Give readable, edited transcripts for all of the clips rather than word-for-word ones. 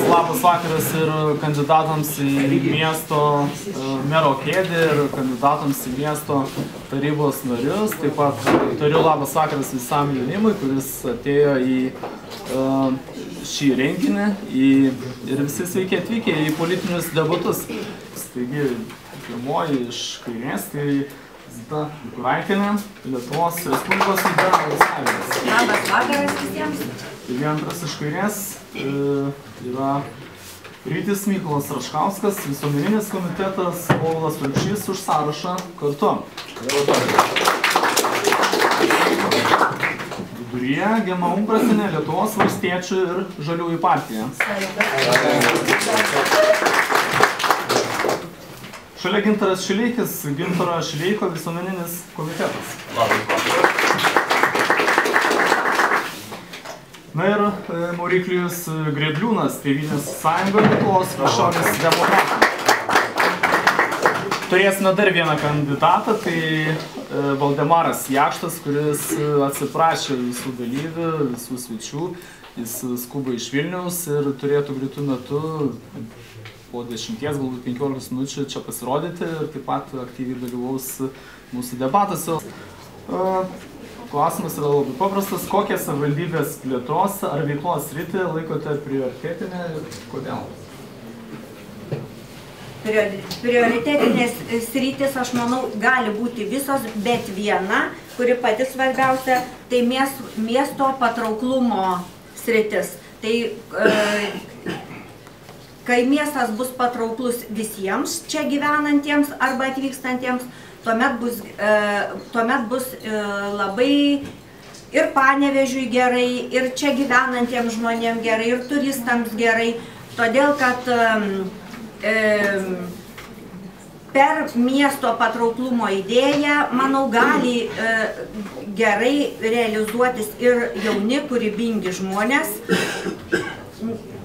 Labas vakaras ir kandidatams į miesto mero kėdę ir kandidatams į miesto tarybos narius. Taip pat turiu labas vakaras visam jaunimui, kuris atėjo į šį renginį ir visi sveiki atvykę į politinius debatus. Taigi, pirmoji iš kairės, tai Zita Mikuraitienė, Lietuvos Respublikos liberalų sąjungos. Labas vakaras visiems. Ir antras iš kairės yra Rytis Mykolas Raškauskas, visuomeninis komitetas Povilas Urbšys už sąrašą kartu. Viduryje Gema Umbrasinė, Lietuvos valstiečių ir žaliųjų partija. Šalia Gintaras Šileikis, Gintaro Šileiko visuomeninis komitetas. Na ir Mauriklijus Grėbliūnas, Tėvynės sąjunga Lietuvos krikščionys demokratai. Turėsime dar vieną kandidatą, tai Valdemaras Jakštas, kuris atsiprašė visų dalyvių, visų svečių. Jis skuba iš Vilniaus ir turėtų greitų metu po 10, galbūt 15 minučių čia pasirodyti ir taip pat aktyviai dalyvaus mūsų debatuose. Klausimas yra labai paprastas. Kokią savivaldybės plėtros ar veiklos sritį laikote prioritetinę ir kodėl? Prioritetinės sritis, aš manau, gali būti visos, bet viena, kuri pati svarbiausia, tai miesto patrauklumo sritis. Tai kai miestas bus patrauklus visiems čia gyvenantiems arba atvykstantiems, tuomet bus labai ir Panevėžiui gerai, ir čia gyvenantiems žmonėms gerai, ir turistams gerai. Todėl, kad per miesto patrauklumo idėją, manau, gali gerai realizuotis ir jauni, kūrybingi žmonės.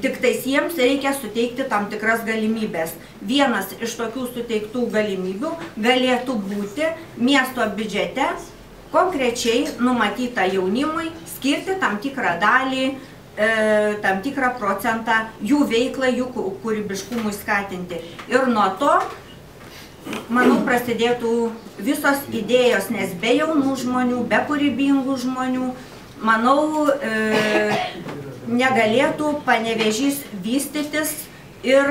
Tik tais jiems reikia suteikti tam tikras galimybės. Vienas iš tokių suteiktų galimybių galėtų būti miesto biudžete konkrečiai numatyta jaunimui skirti tam tikrą dalį, tam tikrą procentą jų veiklai, jų kūrybiškumui skatinti. Ir nuo to, manau, prasidėtų visos idėjos, nes be jaunų žmonių, be kūrybingų žmonių, manau, negalėtų Panevėžys vystytis ir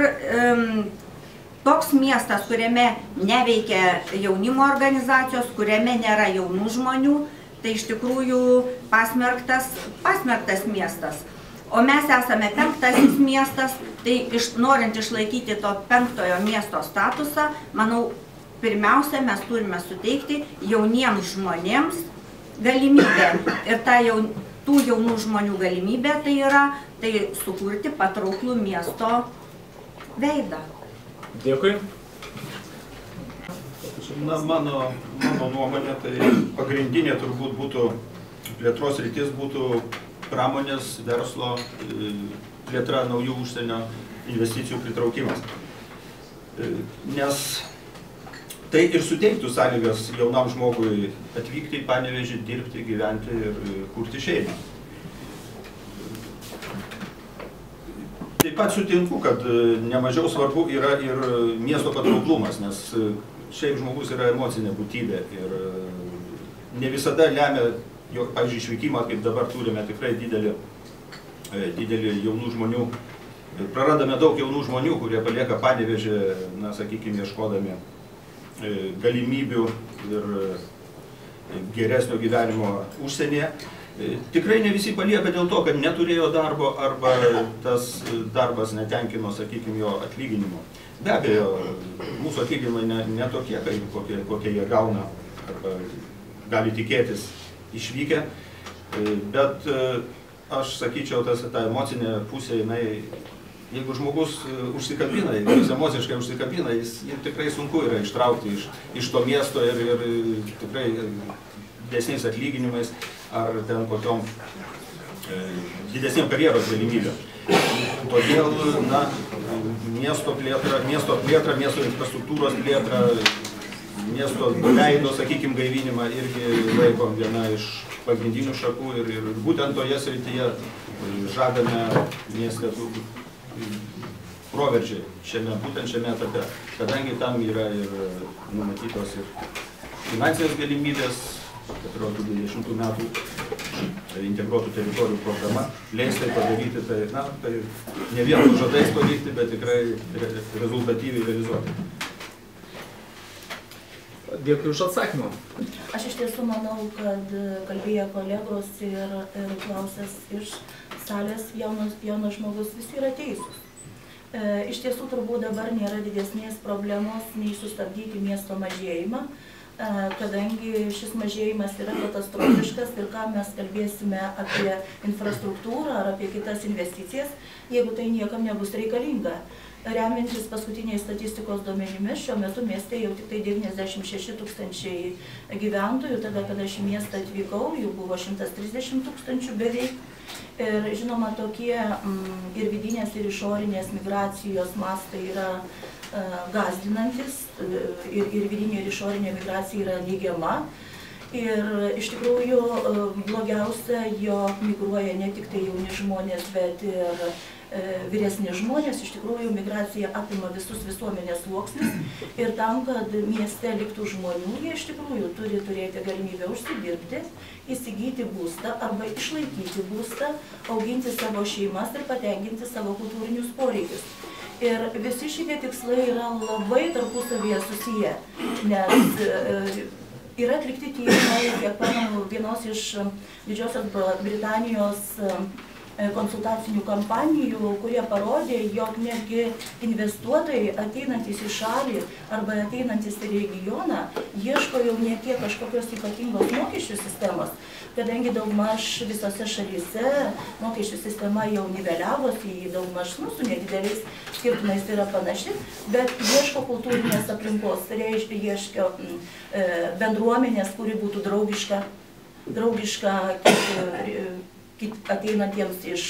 toks miestas, kuriame neveikia jaunimo organizacijos, kuriame nėra jaunų žmonių, tai iš tikrųjų pasmerktas miestas. O mes esame 5. miestas, tai norint išlaikyti to 5. miesto statusą, manau, pirmiausia, mes turime suteikti jauniems žmonėms galimybę. Ir tų jaunų žmonių galimybė tai yra sukurti patrauklų miesto veidą. Dėkui. Na, mano nuomonė, tai pagrindinė turbūt būtų plėtros rytis būtų pramonės, verslo plėtra, naujų užsienio investicijų pritraukimas. Nes tai ir suteiktų sąlygas jaunam žmogui atvykti į Panevėžį, dirbti, gyventi ir kurti šeimą. Taip pat sutinku, kad nemažiau svarbu yra ir miesto patrauklumas, nes šiaip žmogus yra emocinė būtybė ir ne visada lemia, pavyzdžiui, išvykimą, kaip dabar turime tikrai didelį jaunų žmonių. Prarandame daug jaunų žmonių, kurie palieka Panevėžį, na, sakykime, ieškodami galimybių ir geresnio gyvenimo užsienyje. Tikrai ne visi palieka dėl to, kad neturėjo darbo arba tas darbas netenkino, sakykime, jo atlyginimo. Be abejo, mūsų atlyginimai ne tokie, kokie jie gauna arba gali tikėtis išvykę, bet aš sakyčiau, ta emocinė pusė, jeigu žmogus užsikabina, jeigu jis emociškai užsikabina, jis tikrai sunku yra ištraukti iš to miesto ir tikrai didesniais atlyginimais ar ten kokiom didesniem karjeros galimybėm. Todėl, na, miesto plėtra, miesto infrastruktūros plėtra, miesto veido, sakykime, gaivinimą irgi laikom viena iš pagrindinių šakų ir būtent toje srityje žadame mieste proveržį būtent šiame etape, kadangi tam yra ir numatytos ir finansinės galimybės, 14-20 metų integruotų teritorijų programa leis tai padaryti, tai ne vien žadais padaryti, bet tikrai rezultatyviai realizuoti. Dėkui už atsakymą. Aš iš tiesų manau, kad kalbėjo kolegos ir klausęs iš salės jaunas žmogus, visi yra teisūs. Iš tiesų turbūt dabar nėra didesnės problemos nei sustabdyti miesto mažėjimą, kadangi šis mažėjimas yra katastrofiškas ir ką mes kalbėsime apie infrastruktūrą ar apie kitas investicijas, jeigu tai niekam nebus reikalinga. Remiantis paskutiniais statistikos duomenimis, šiuo metu mieste jau tik tai 96 000 gyventojų, tada, kada aš į miestą atvykau, jų buvo 130 000 beveik. Ir žinoma, tokie ir vidinės, ir išorinės migracijos mastai yra gąsdinantis, ir vidinė, ir išorinė migracija yra neigiama. Ir iš tikrųjų blogiausia, jog migruoja ne tik tai jauni žmonės, bet ir vyresni žmonės. Iš tikrųjų migracija apima visus visuomenės sluoksnius ir tam, kad mieste liktų žmonių, jie iš tikrųjų turi turėti galimybę užsidirbti, įsigyti būstą arba išlaikyti būstą, auginti savo šeimas ir patenkinti savo kultūrinius poreikius. Ir visi šitie tikslai yra labai tarpusavyje susiję, nes yra atlikti tyrimai, kiek pamenu, vienos iš Didžiosios Britanijos konsultacinių kampanijų, kurie parodė, jog netgi investuotojai ateinantys į šalį arba ateinantys į regioną ieško jau ne tiek kažkokios ypatingos mokesčių sistemos, kadangi daugmaž visose šalyse mokesčių sistema jau niveliavosi į daugmaž su nedideliais skirtumais yra panaši, bet ieško kultūrinės aplinkos, tai reiškia ieško bendruomenės, kuri būtų draugiška ateinantiems iš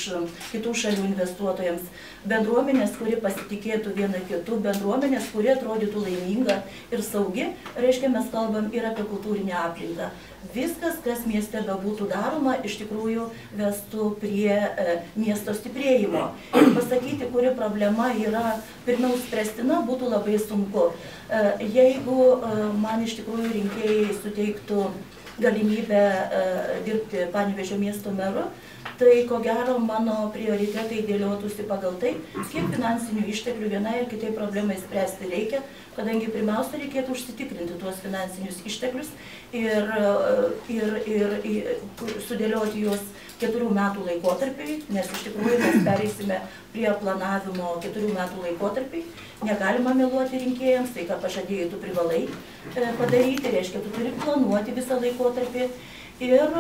kitų šalių investuotojams, bendruomenės, kuri pasitikėtų viena kitų, bendruomenės, kuri atrodytų laiminga ir saugi, reiškia, mes kalbam ir apie kultūrinę aplinką. Viskas, kas mieste bebūtų daroma, iš tikrųjų vestų prie miesto stiprėjimo. Ir pasakyti, kuri problema yra pirmiau spręstina, būtų labai sunku. Jeigu man iš tikrųjų rinkėjai suteiktų galimybę dirbti Panevėžio miesto meru, tai ko gero mano prioritetai dėliotųsi pagal tai, kiek finansinių išteklių vienai ir kitai problemai spręsti reikia, kadangi pirmiausia reikėtų užsitikrinti tuos finansinius išteklius ir sudėlioti juos 4 metų laikotarpiai, nes iš tikrųjų mes pereisime prie planavimo 4 metų laikotarpiai. Negalima meluoti rinkėjams, tai ką pažadėjai, tu privalai padaryti, reiškia, tu turi planuoti visą laikotarpį. Ir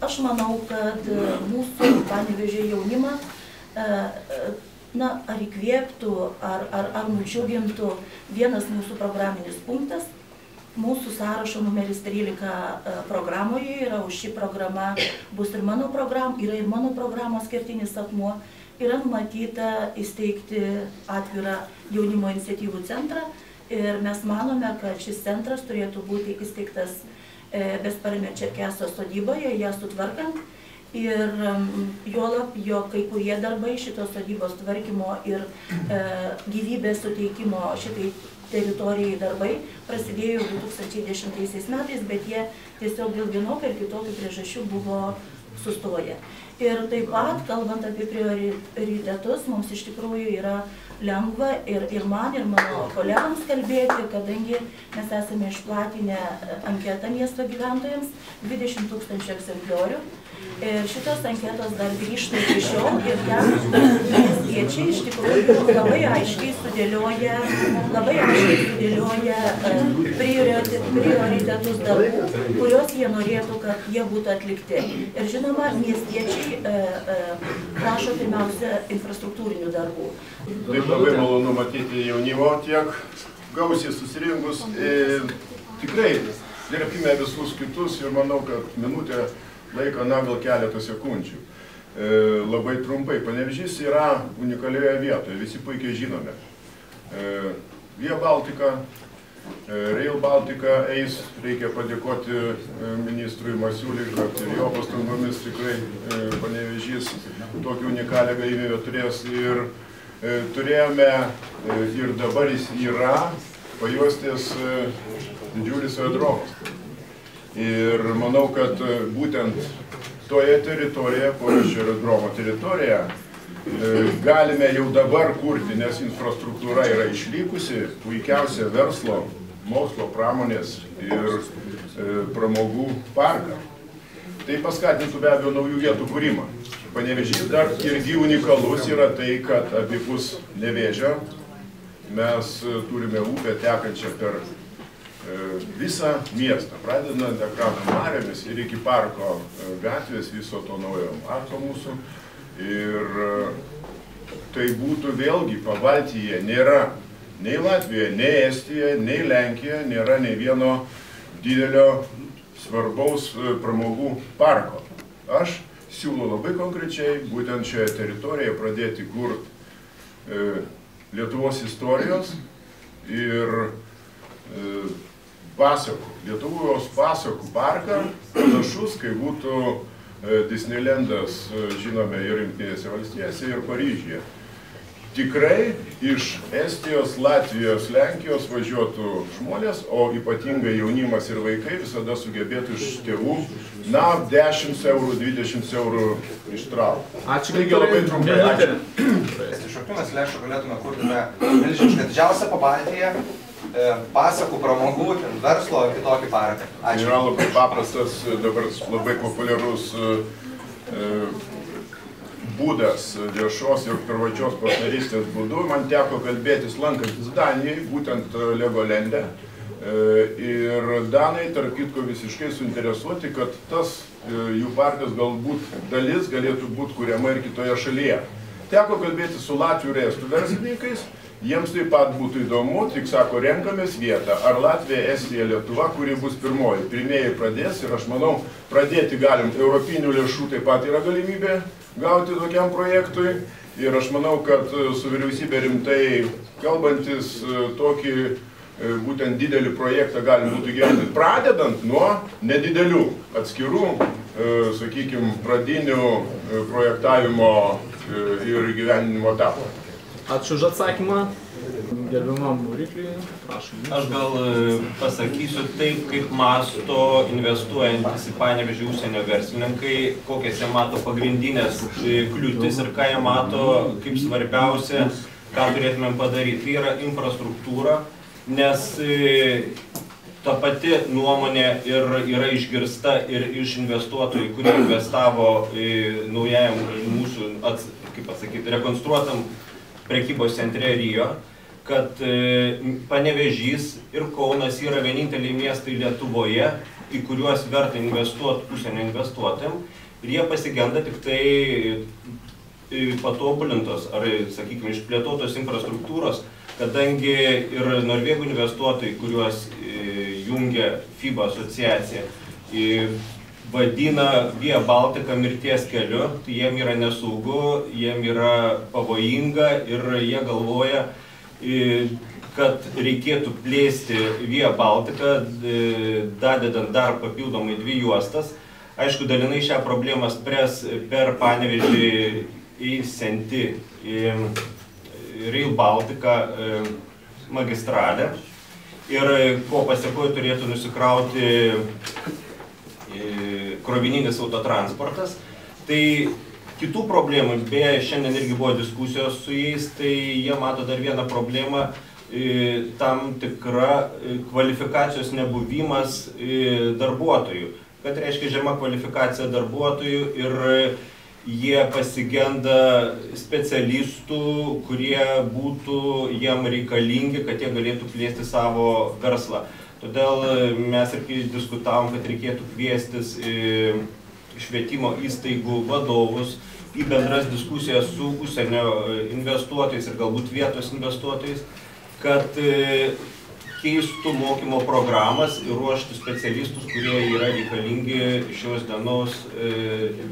aš manau, kad mūsų Panevėžio jaunimą ar įkvėptų, ar nudžiugintų vienas mūsų programinis punktas. Mūsų sąrašo numeris 13 programoje yra, už šį programą bus ir mano programos kertinis akmuo, yra numatyta įsteigti atvirą jaunimo iniciatyvų centrą ir mes manome, kad šis centras turėtų būti įsteigtas Besparnio Čerkeso sodyboje, ją sutvarkant ir juolab, jog kai kurie darbai šitos sodybos tvarkymo ir gyvybės suteikimo šitai teritorijai darbai prasidėjo 2010 metais, bet jie tiesiog dėl vienokių ar kitokių priežasčių buvo sustoję. Ir taip pat, kalbant apie prioritetus, mums iš tikrųjų yra lengva ir man, ir mano kolegams kalbėti, kadangi mes esame išplatinę anketą miesto gyventojams, 20 000 egzempliorių. Ir šitos anketos dar grįžta iki šiol ir ten miestiečiai iš tikrųjų labai aiškiai sudėlioja prioritetus darbų, kuriuos jie norėtų, kad jie būtų atlikti. Ir žinoma, miestiečiai prašo pirmiausia infrastruktūrinių darbų. Taip labai malonu matyti jaunimo tiek gausiai susirinkus. Tikrai gerbkime visus kitus ir manau, kad minutė laiko, gal keletą sekundžių. Labai trumpai, Panevėžys yra unikalioje vietoje, visi puikiai žinome. Via Baltica, Rail Baltica eis, reikia padėkoti ministrui Masiuliui, kad ir jo pastangomis tikrai Panevėžys tokį unikalią galimybę turės. Ir turėjome, ir dabar jis yra, pajuostės didžiulis aerodromas. Ir manau, kad būtent toje teritorijoje, Poreščio aerodromo teritorijoje, galime jau dabar kurti, nes infrastruktūra yra išlikusi, puikiausia verslo, mokslo, pramonės ir pramogų parką. Tai paskatintų be abejo naujų vietų kūrimą. Panevėžys dar irgi unikalus yra tai, kad abipus Nevėžio mes turime upę tekančią per visą miestą, pradedant Ekrano marėmis ir iki parko gatvės viso to naujo parko mūsų. Ir tai būtų vėlgi Pabaltyje nėra nei Latvija, nei Estija, nei Lenkija, nėra nei vieno didelio svarbaus pramogų parko. Aš siūlau labai konkrečiai būtent šioje teritorijoje pradėti kurti Lietuvos istorijos ir pasakų, Lietuvos pasakų parką, panašus, kai būtų Disneylandas, žinome, ir Jungtinėse valstijose, ir Paryžiuje. Tikrai iš Estijos, Latvijos, Lenkijos važiuotų žmonės, o ypatingai jaunimas ir vaikai visada sugebėtų iš tėvų, 10 eurų, 20 eurų ištraukti. Ačiū, taigi labai trumpai. Šaukimas lėšų galėtume kurti milžinišką didžiausią Pabaltyje pasakų, pramogų, verslo ir kitokį parką. Ačiū. Yra labai paprastas, dabar labai populiarus būdas viešos ir privačios partnerystės būdu. Man teko kalbėtis lankantis Danijai, būtent Legolande. Ir Danai, tarp kitko, visiškai suinteresuoti, kad tas jų parkas galbūt dalis galėtų būti kuriama ir kitoje šalyje. Teko kalbėti su Latvių ir Estų verslininkais. Jiems taip pat būtų įdomu, tik sako, renkamės vietą. Ar Latvija, Estija, Lietuva, kuri bus pirmoji. Pirmieji pradės ir aš manau, pradėti galim. Europinių lėšų taip pat yra galimybė gauti tokiam projektui. Ir aš manau, kad su vyriausybė rimtai kalbantis tokį būtent didelį projektą galim būtų gyventi. Pradedant nuo nedidelių atskirų, sakykime, pradinių projektavimo ir gyvenimo etapų. Ačiū už atsakymą. Gerbiamam Rykliui, prašom. Aš gal pasakysiu taip, kaip masto investuojantis į Panevėžį užsienio verslininkai, kokias jie mato pagrindinės kliūtis ir ką jie mato kaip svarbiausia, ką turėtumėm padaryti. Tai yra infrastruktūra, nes ta pati nuomonė yra išgirsta ir iš investuotojų, kurie investavo naujajam mūsų, kaip pasakyti, rekonstruotam prekybos centre Rio, kad Panevėžys ir Kaunas yra vieninteliai miestai Lietuvoje, į kuriuos verta investuoti užsienio investuotojams, ir jie pasigenda tik tai patobulintos ar, sakykime, išplėtotos infrastruktūros, kadangi ir norvegų investuotojai, kuriuos jungia FIBA asociacija, vadina Via Baltica mirties keliu, tai jiem yra nesaugu, jiem yra pavojinga ir jie galvoja, kad reikėtų plėsti Via Baltica, dadedant dar papildomai 2 juostas. Aišku, dalinai šią problemą spręs per Panevėžį įsianti Rail Baltica magistralę ir ko pasekoje turėtų nusikrauti krovininis autotransportas. Tai kitų problemų, beje, šiandien irgi buvo diskusijos su jais, tai jie mato dar vieną problemą, tam tikra kvalifikacijos nebuvimas darbuotojų. Kad reiškia žema kvalifikacija darbuotojų ir jie pasigenda specialistų, kurie būtų jiem reikalingi, kad jie galėtų plėsti savo verslą. Todėl mes ir diskutavom, kad reikėtų kviestis švietimo įstaigų vadovus į bendras diskusijas su užsienio investuotojais ir galbūt vietos investuotojais, kad keistų mokymo programas ir ruoštų specialistus, kurie yra reikalingi šios dienos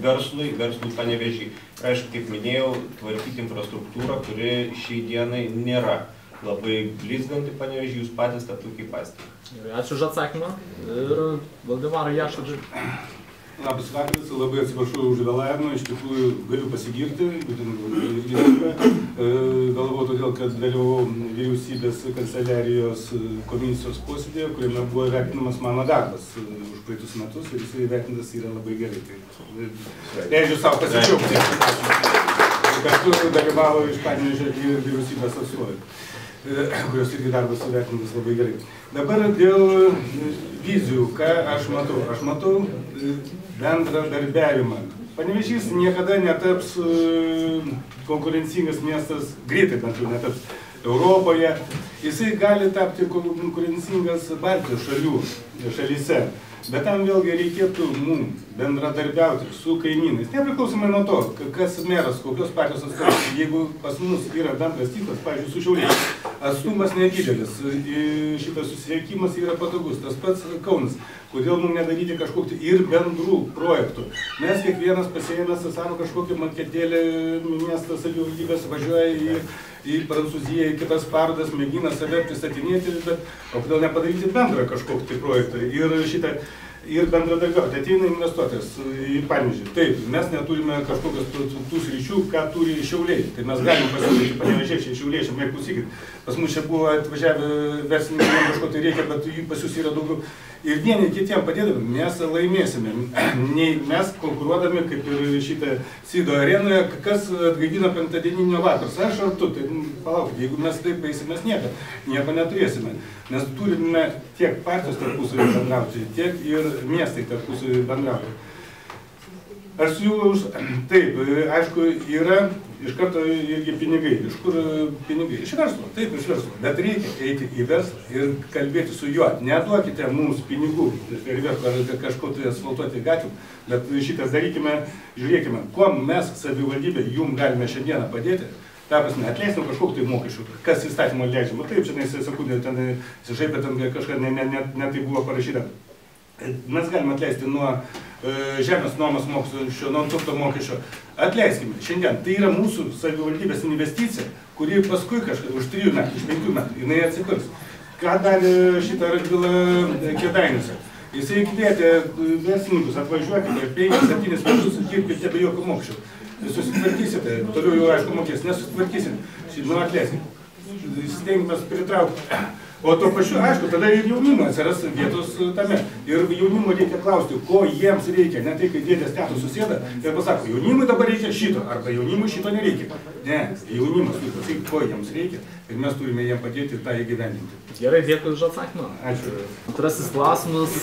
verslui Panevėžy. Aišku, kaip minėjau, tvarkyti infrastruktūrą, kuri šiai dienai nėra labai blizganti Panevėžį, jūs patys tą puikiai pastebite. Ačiū už atsakymą ir Valdemarą Jašą. Labas vakaras, labai atsiprašau už vėlavimą, iš tikrųjų galiu pasigirti, galvoju todėl, kad dalyvavau vyriausybės kanceliarijos komisijos posėdėje, kuriame buvo vertinamas mano darbas už praeitus metus ir jisai vertintas yra labai gerai. Tai leidžiu savo pasidžiaugti, kartu dalyvavo iš Panevėžio ir vyriausybės atstovai, kurios irgi darbas įvertintas labai gerai. Dabar dėl vizijų, ką aš matau? Aš matau bendradarbiavimą. Panevėžys niekada netaps konkurencingas miestas, greitai bent jau netaps Europoje. Jisai gali tapti konkurencingas Baltijos šalyse. Bet tam vėlgi reikėtų mums bendradarbiauti su kaimynais. Nepriklausomai nuo to, kas meras, kokios partijos atstovas. Jeigu pas mus yra bendras tikslas, pavyzdžiui, su Šiauliais, atstumas nedidelis, šitas susisiekimas yra patogus, tas pats Kaunas. Kodėl mums nedaryti kažkokį ir bendrų projektų? Mes kiekvienas pasiėmęs savo kažkokį maketėlį miestas savivaldybės važiuoja į Prancūziją, į kitas parodas, mėgina save pristatinėti, bet o kodėl nepadaryti bendrą kažkokį projektą ir bendradarbiauti. Ateina investuotojas į Panevėžį. Taip, mes neturime kažkokios tų sričių, ką turi Šiauliai. Tai mes galim pasiūlyti panevėžiečiai, šiauliečiam, jei klausykit. Pas mus čia buvo atvažiavę verslininkai, kažko tai reikia, bet jų pas jūs yra daugiau. Ir vieni kitiem padėdami, mes laimėsime. Mes konkuruodami, kaip ir šitą Sido arenoje, kas atgaivina penktadieninio vakaras. Aš ar tu, tai palaukit, jeigu mes taip eisim, mes nieko neturėsime. Nes turime tiek partijos tarpusavį bendrauti, tiek ir miestai tarpusavį bendrauti. Aš siūlau, taip, aišku, yra iš karto irgi pinigai. Iš kur pinigai? Iš verslo, taip, iš verslo. Bet reikia eiti į verslą ir kalbėti su juo. Neduokite mums pinigų per verslą ar kažko tai asfaltuoti gatvių, bet šitas darykime, žiūrėkime, kuo mes savivaldybė jums galime šiandieną padėti. Ta prasme, atleisim kažkokiu tai mokesčių, kas įstatymo leidžiama. Taip, čia sekundė, ten sižaipė, ten kažką ne tai buvo parašyta. Mes galime atleisti nuo žemės nuomos mokesčio, nuo turto mokesčio. Atleiskime, šiandien tai yra mūsų savivaldybės investicija, kuri paskui už 3 metų, už 5 metų, jinai atsipirks. Ką darė šitą radvilą Kėdainiuose? Jisai kvietė verslininkus, atvažiuokite 5-7 metus ir dirbkite be jokio mokesčio. Susitvarkysite, toliau jau aišku mokės, nesusitvarkysite, atleiskime. Stengiamės pritraukti. O to pačiu, aišku, tada ir jaunimo atsiras vietos tame. Ir jaunimo reikia klausti, ko jiems reikia. Ne tai, kai dėdės tetos susėda ir pasako, jaunimui dabar reikia šito, arba jaunimui šito nereikia. Ne, jaunimas turi pasakyti, ko jiems reikia. Ir mes turime jiems padėti tą įgyvendinti. Gerai, dėkui už atsakymą. Ačiū. Antrasis klausimas,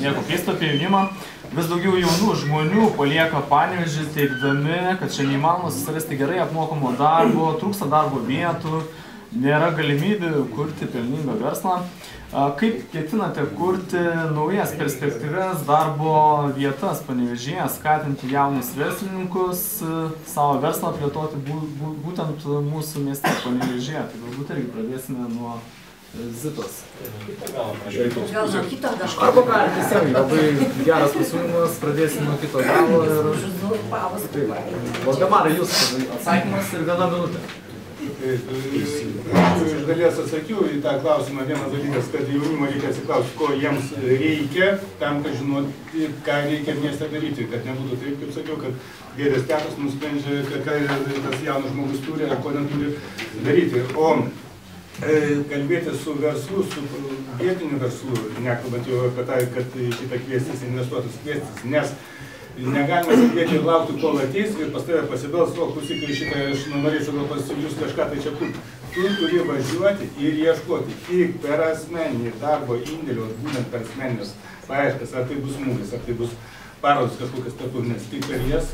nieko keisto apie jaunimą. Vis daugiau jaunų žmonių palieka Panevėžį teigdami, kad čia neįmanoma susirasti gerai apmokamo darbo, trūksta darbo vietų, nėra galimybių kurti pelningą verslą. Kaip ketinate kurti naujas perspektyvas darbo vietas Panevėžyje, skatinti jaunus verslininkus savo verslą plėtoti būtent mūsų mieste Panevėžyje? Tai galbūt irgi pradėsime nuo Zitos. Gal nuo kito galo? Arba gali tiesiog, labai geras pasiūlymas, pradėsime nuo kito galo ir... Valdemarai, jūsų atsakymas ir 1 minutė. Iš dalies atsakiau į tą klausimą. Vienas dalykas, kad jaunimo reikia atsiklausti, ko jiems reikia, tam, kad žinoti, ką reikia mieste daryti, kad nebūtų taip, kaip sakiau, kad dėdės tetos nusprendžia, ką tas jaunas žmogus turi ar ko neturi daryti. O kalbėti su verslu, su vietiniu verslu, nekalbant jau apie tai, kad šitą kviestis, investuotus kviestis, nes negalime sėdėti ir laukti, kol ateis ir pas tave pasibels, o klausykai šitą, aš norėčiau gal pasiūlius kažką tai čia kurti. Tu turi važiuoti ir ieškoti tik per asmeninį darbo indėlį, būtent per asmeninės paieškas, ar tai bus mūgis, ar tai bus parodos kažkokias tarptautinės, tik per jas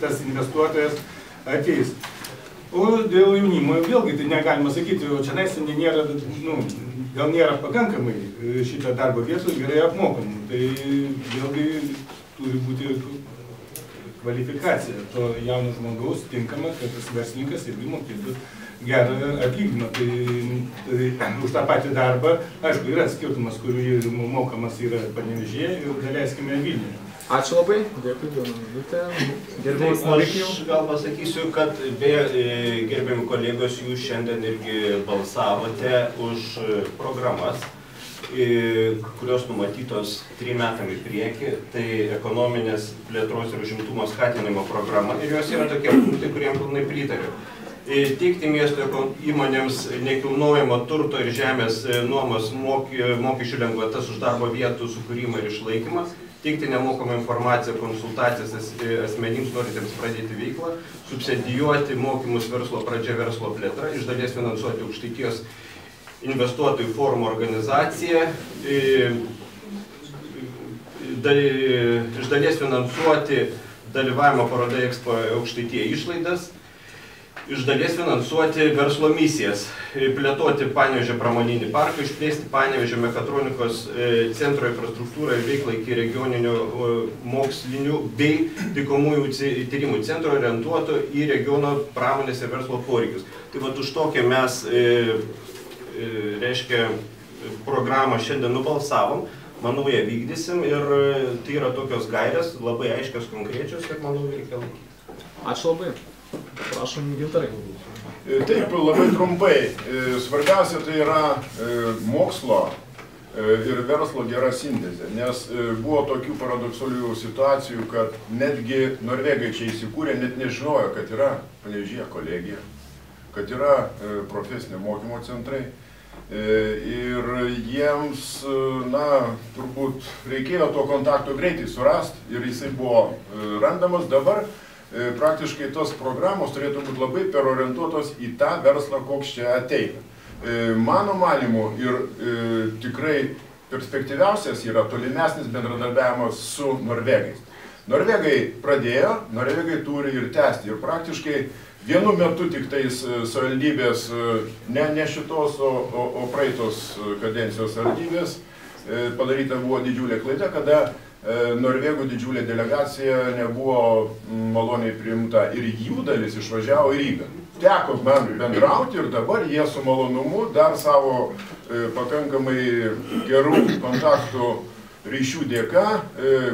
tas investuotojas ateis. O dėl jaunimo, vėlgi tai negalima sakyti, o čia nėra, gal nėra pakankamai šitą darbo vietų gerai apmokamų. Tai vėlgi turi būti kvalifikacija to jauno žmogaus tinkama, kad tas verslininkas irgi mokėtų gerą atlyginimą. Tai už tą patį darbą, aišku, yra skirtumas, kurių mokamas yra Panevėžyje ir daleiskime Vilniuje. Ačiū labai, dėkui, vieną minutę. Gerbiamas Marikijau. Aš gal pasakysiu, kad beje, gerbiami kolegos, jūs šiandien irgi balsavote už programas, kurios numatytos 3 metam į priekį, tai ekonominės plėtros ir užimtumo skatinimo programa, ir jos yra tokie punktai, kuriem pilnai pritariu. Teikti miesto įmonėms nekilnojamo turto ir žemės nuomos mokesčių lengvatas už darbo vietų sukūrimą ir išlaikymą, teikti nemokamą informaciją, konsultacijas asmenims norintiems pradėti veiklą, subsidijuoti mokymus verslo pradžia, verslo plėtra, iš dalies finansuoti Aukštaitijos investuotojų forumo organizaciją, iš dalies finansuoti dalyvavimo parodoje Expo Aukštaitija išlaidas, iš dalies finansuoti verslo misijas, plėtoti Panevėžio pramoninį parką, išplėsti Panevėžio mekatronikos centro infrastruktūrą ir veiklą iki regioninių mokslinių bei taikomųjų tyrimų centro orientuoto į regiono pramonės ir verslo poreikius. Tai vat už tokią mes, reiškia, programą šiandien nubalsavom, manau, ją vykdysim ir tai yra tokios gairės, labai aiškios, konkrečios, kad manau, reikia laikyti. Ačiū labai. Prašom, Gintarai. Taip, labai trumpai. Svarbiausia tai yra mokslo ir verslo gera sintezė, nes buvo tokių paradoksalių situacijų, kad netgi norvegai čia įsikūrė, net nežinojo, kad yra Panevėžyje kolegija, kad yra profesinio mokymo centrai. Ir jiems, na, turbūt reikėjo to kontakto greitai surasti ir jisai buvo randamas. Dabar praktiškai tos programos turėtų būti labai perorientuotos į tą verslą, koks čia ateina. Mano manimu ir tikrai perspektyviausias yra tolimesnis bendradarbiavimas su norvegais. Norvegai pradėjo, norvegai turi ir tęsti. Ir praktiškai vienu metu tik tais savivaldybės, ne šitos, o praeitos kadencijos savivaldybės padaryta buvo didžiulė klaida, kada norvegų didžiulė delegacija nebuvo maloniai priimta ir jų dalis išvažiavo į Rygą. Teko man bendrauti ir dabar jie su malonumu dar savo pakankamai gerų kontaktų ryšių dėka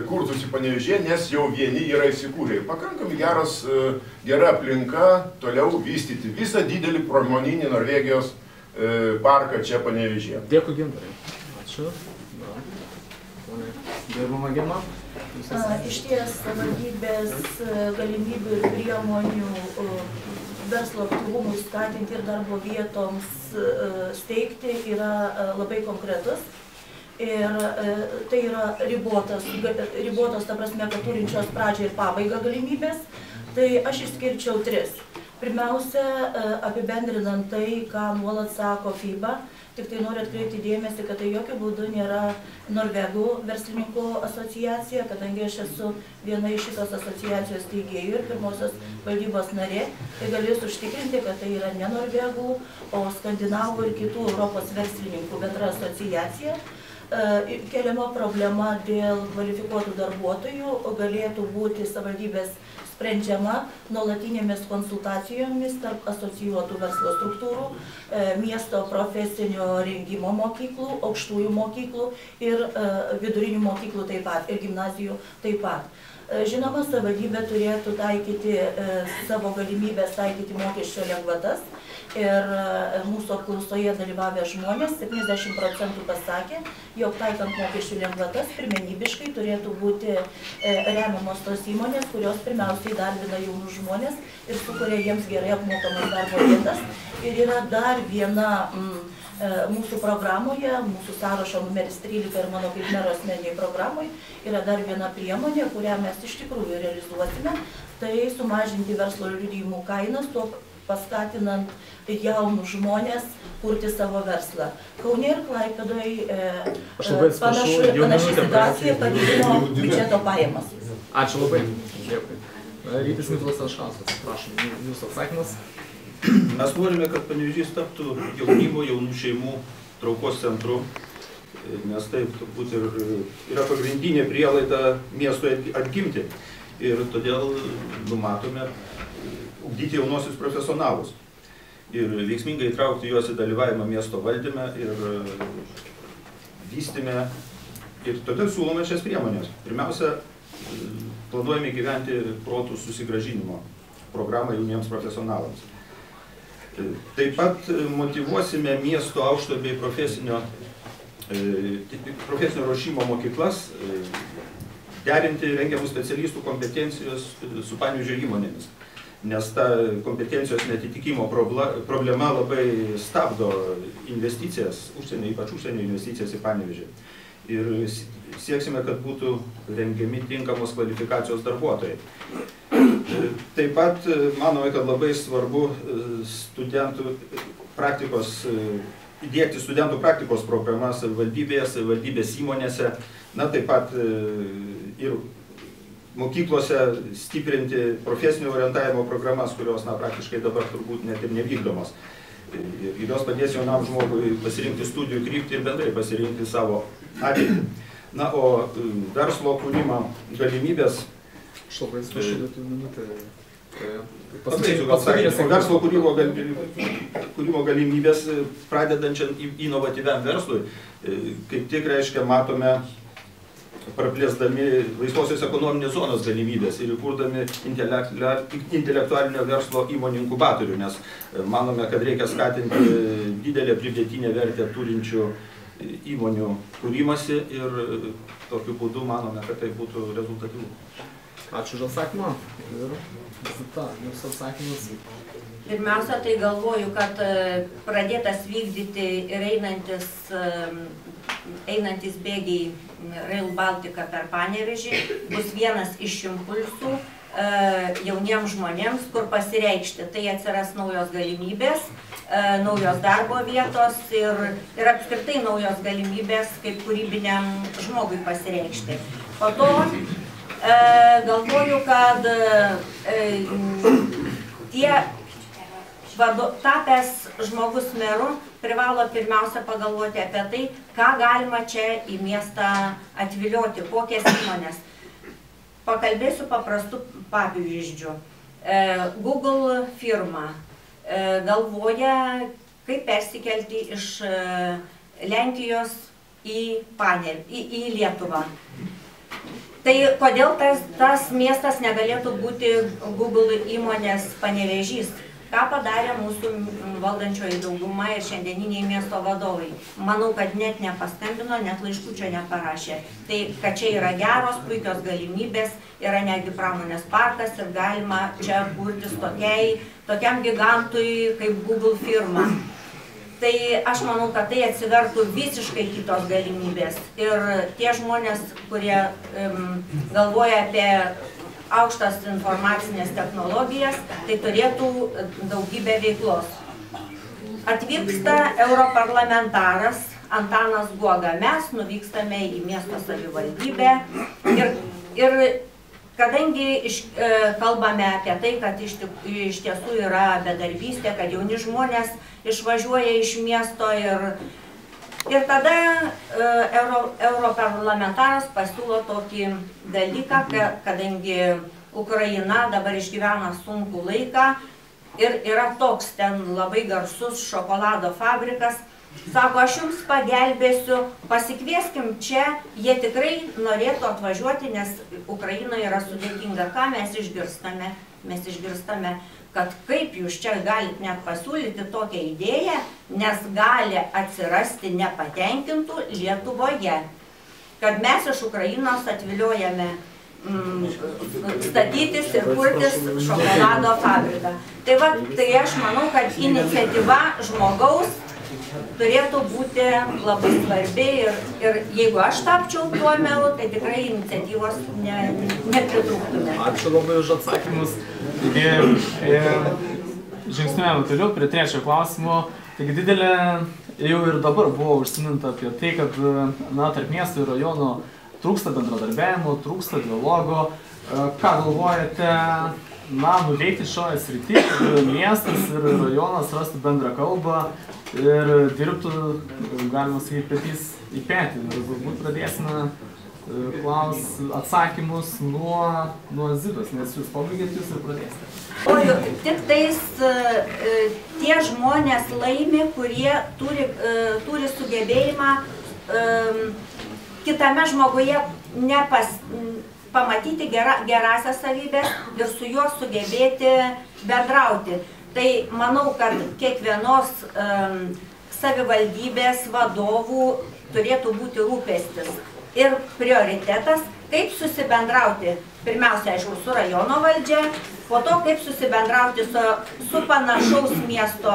kurtųsi Panevėžyje, nes jau vieni yra įsikūrę. Pakankamai gera aplinka toliau vystyti visą didelį pramoninį Norvegijos parką čia Panevėžyje. Dėkui, Gintarai. Ačiū. Gerbama Girma. Iš ties savivaldybės galimybių ir priemonių verslo aktyvumui skatinti ir darbo vietoms steigti yra labai konkretus. Ir tai yra ribotos, ta prasme, kad turinčios pradžią ir pabaigą galimybės. Tai aš išskirčiau 3. Pirmiausia, apibendrinant tai, ką nuolat sako FIBA, tik tai noriu atkreipti dėmesį, kad tai jokių būdų nėra Norvegų verslininkų asociacija, kadangi aš esu viena iš šitos asociacijos steigėjų ir pirmosios valdybos narė, tai galiu užtikrinti, kad tai yra ne Norvegų, o skandinavų ir kitų Europos verslininkų bendra asociacija. Keliama problema dėl kvalifikuotų darbuotojų galėtų būti savivaldybės sprendžiama nuolatinėmis konsultacijomis tarp asocijuotų verslo struktūrų, miesto profesinio rengimo mokyklų, aukštųjų mokyklų ir vidurinių mokyklų taip pat, ir gimnazijų taip pat. Žinoma, savivaldybė turėtų taikyti savo galimybės taikyti mokesčio lengvatas ir mūsų apklausoje dalyvavę žmonės, 70% pasakė, jog taikant mokesčių lengvatas pirmenybiškai turėtų būti remiamos tos įmonės, kurios pirmiausiai darbina jaunus žmonės ir sukuria jiems gerai apmokamas darbo vietas. Ir yra dar viena mūsų programoje, mūsų sąrašo numeris 13 ir mano kaip mero asmeniniai programai, yra dar viena priemonė, kurią mes iš tikrųjų realizuosime, tai sumažinti verslo liudijimų kainas, tuo paskatinant jaunus žmonės kurti savo verslą. Kaune ir Klaipėdoje panaši situacija padidino biudžeto pajamas. Ačiū labai. Dėkui. Rytis Mykolas Alšauskas, prašom, jūsų atsakymas. Mes norime, kad Panevėžys taptų jaunimo, jaunų šeimų traukos centru, nes taip turbūt ir yra pagrindinė prielaida miestui atgimti. Ir todėl numatome ugdyti jaunosius profesionalus ir veiksmingai įtraukti juos į dalyvavimą miesto valdyme ir vystyme. Ir todėl siūlome šias priemonės. Pirmiausia, planuojame gyventi protų susigrąžinimo programą jauniems profesionalams. Taip pat motyvuosime miesto aukšto bei profesinio ruošimo mokyklas derinti rengiamų specialistų kompetencijos su Panevėžio įmonėmis, nes ta kompetencijos netitikimo problema labai stabdo investicijas, ypač užsienio investicijas į Panevėžį. Ir sieksime, kad būtų rengiami tinkamos kvalifikacijos darbuotojai. Taip pat manome, kad labai svarbu įdiegti studentų praktikos programas savivaldybės įmonėse, taip pat ir mokyklose stiprinti profesinio orientavimo programas, kurios praktiškai dabar turbūt net ir nevykdomos. Ir jos padės jaunam žmogui pasirinkti studijų kryptį ir bendrai pasirinkti savo ateitį. O verslo kūrimo galimybės... Verslo kūrimo galimybės pradedančiam inovatyviam verslui, kaip tik reiškia, matome praplėsdami laisvosios ekonominės zonos galimybės ir įkurdami intelektualinio verslo įmonių inkubatorių, nes manome, kad reikia skatinti didelę pridėtinę vertę turinčių įmonių kūrimasi ir tokiu būdu manome, kad tai būtų rezultatyvu. Ačiū už atsakymą ir Zita, jūsų atsakymas. Pirmiausia, tai galvoju, kad pradėtas vykdyti ir einantis bėgiai Rail Baltica per Panevėžį bus vienas iš impulsų jauniems žmonėms, kur pasireikšti. Tai atsiras naujos galimybės, naujos darbo vietos ir apskritai naujos galimybės kaip kūrybiniam žmogui pasireikšti. Po to galvoju, kad tapęs žmogus meru privalo pirmiausia pagalvoti apie tai, ką galima čia į miestą atvilioti, kokias įmonės. Pakalbėsiu paprastų pavyzdžių. Google firma galvoja, kaip persikelti iš Lenkijos į Lietuvą. Tai kodėl tas miestas negalėtų būti Google įmonės Panevėžys? Ką padarė mūsų valdančioji dauguma ir šiandieniniai miesto vadovai? Manau, kad net nepaskambino, net laiškučio neparašė. Tai, kad čia yra geros, puikios galimybės, yra netgi pramonės parkas ir galima čia kurtis tokiam gigantui kaip Google firma. Tai aš manau, kad tai atsivertų visiškai kitos galimybės. Ir tie žmonės, kurie galvoja apie aukštas informacinės technologijas, tai turėtų daugybę veiklos. Atvyksta europarlamentaras Antanas Guoga, mes nuvykstame į miesto savivaldybę ir kadangi kalbame apie tai, kad iš tiesų yra bedarbystė, kad jauni žmonės išvažiuoja iš miesto ir tada europarlamentaras pasiūlo tokį dalyką, kadangi Ukraina dabar išgyvena sunkų laiką ir yra toks ten labai garsus šokolado fabrikas, sako, aš jums pagelbėsiu, pasikvieskim čia, jie tikrai norėtų atvažiuoti, nes Ukrainoje yra sudėtinga. Ką mes išgirstame? Mes išgirstame, kad kaip jūs čia galite net pasiūlyti tokią idėją, nes gali atsirasti nepatenkintų Lietuvoje, kad mes iš Ukrainos atviliojame statytis ir kurtis šokolado fabriką. Tai aš manau, kad iniciatyva žmogaus turėtų būti labai svarbi ir jeigu aš tapčiau tuo meru, tai tikrai iniciatyvos nepritrūktume. Ačiū labai už atsakymus. Žingsniuojame toliau prie trečio klausimo. Taigi didelė jau ir dabar buvo užsiminta apie tai, kad tarp miesto ir rajono trūksta bendradarbiavimo, trūksta dialogo. Ką galvojate nuveikti šioje srityje, kad miestas ir rajonas rastų bendrą kalbą ir dirbtų, galima sakyti, petys į petį. Galbūt pradėsime atsakymus nuo Zitos, nes jūs pabaigėt, jūs ir pradėsite. Tik tais tie žmonės laimi, kurie turi sugebėjimą kitame žmoguje pamatyti gerasias savybės ir su juo sugebėti bendrauti. Tai manau, kad kiekvienos savivaldybės vadovų turėtų būti rūpestis ir prioritetas, kaip susibendrauti, pirmiausia, aišku, su rajono valdžia, po to, kaip susibendrauti su panašaus miesto,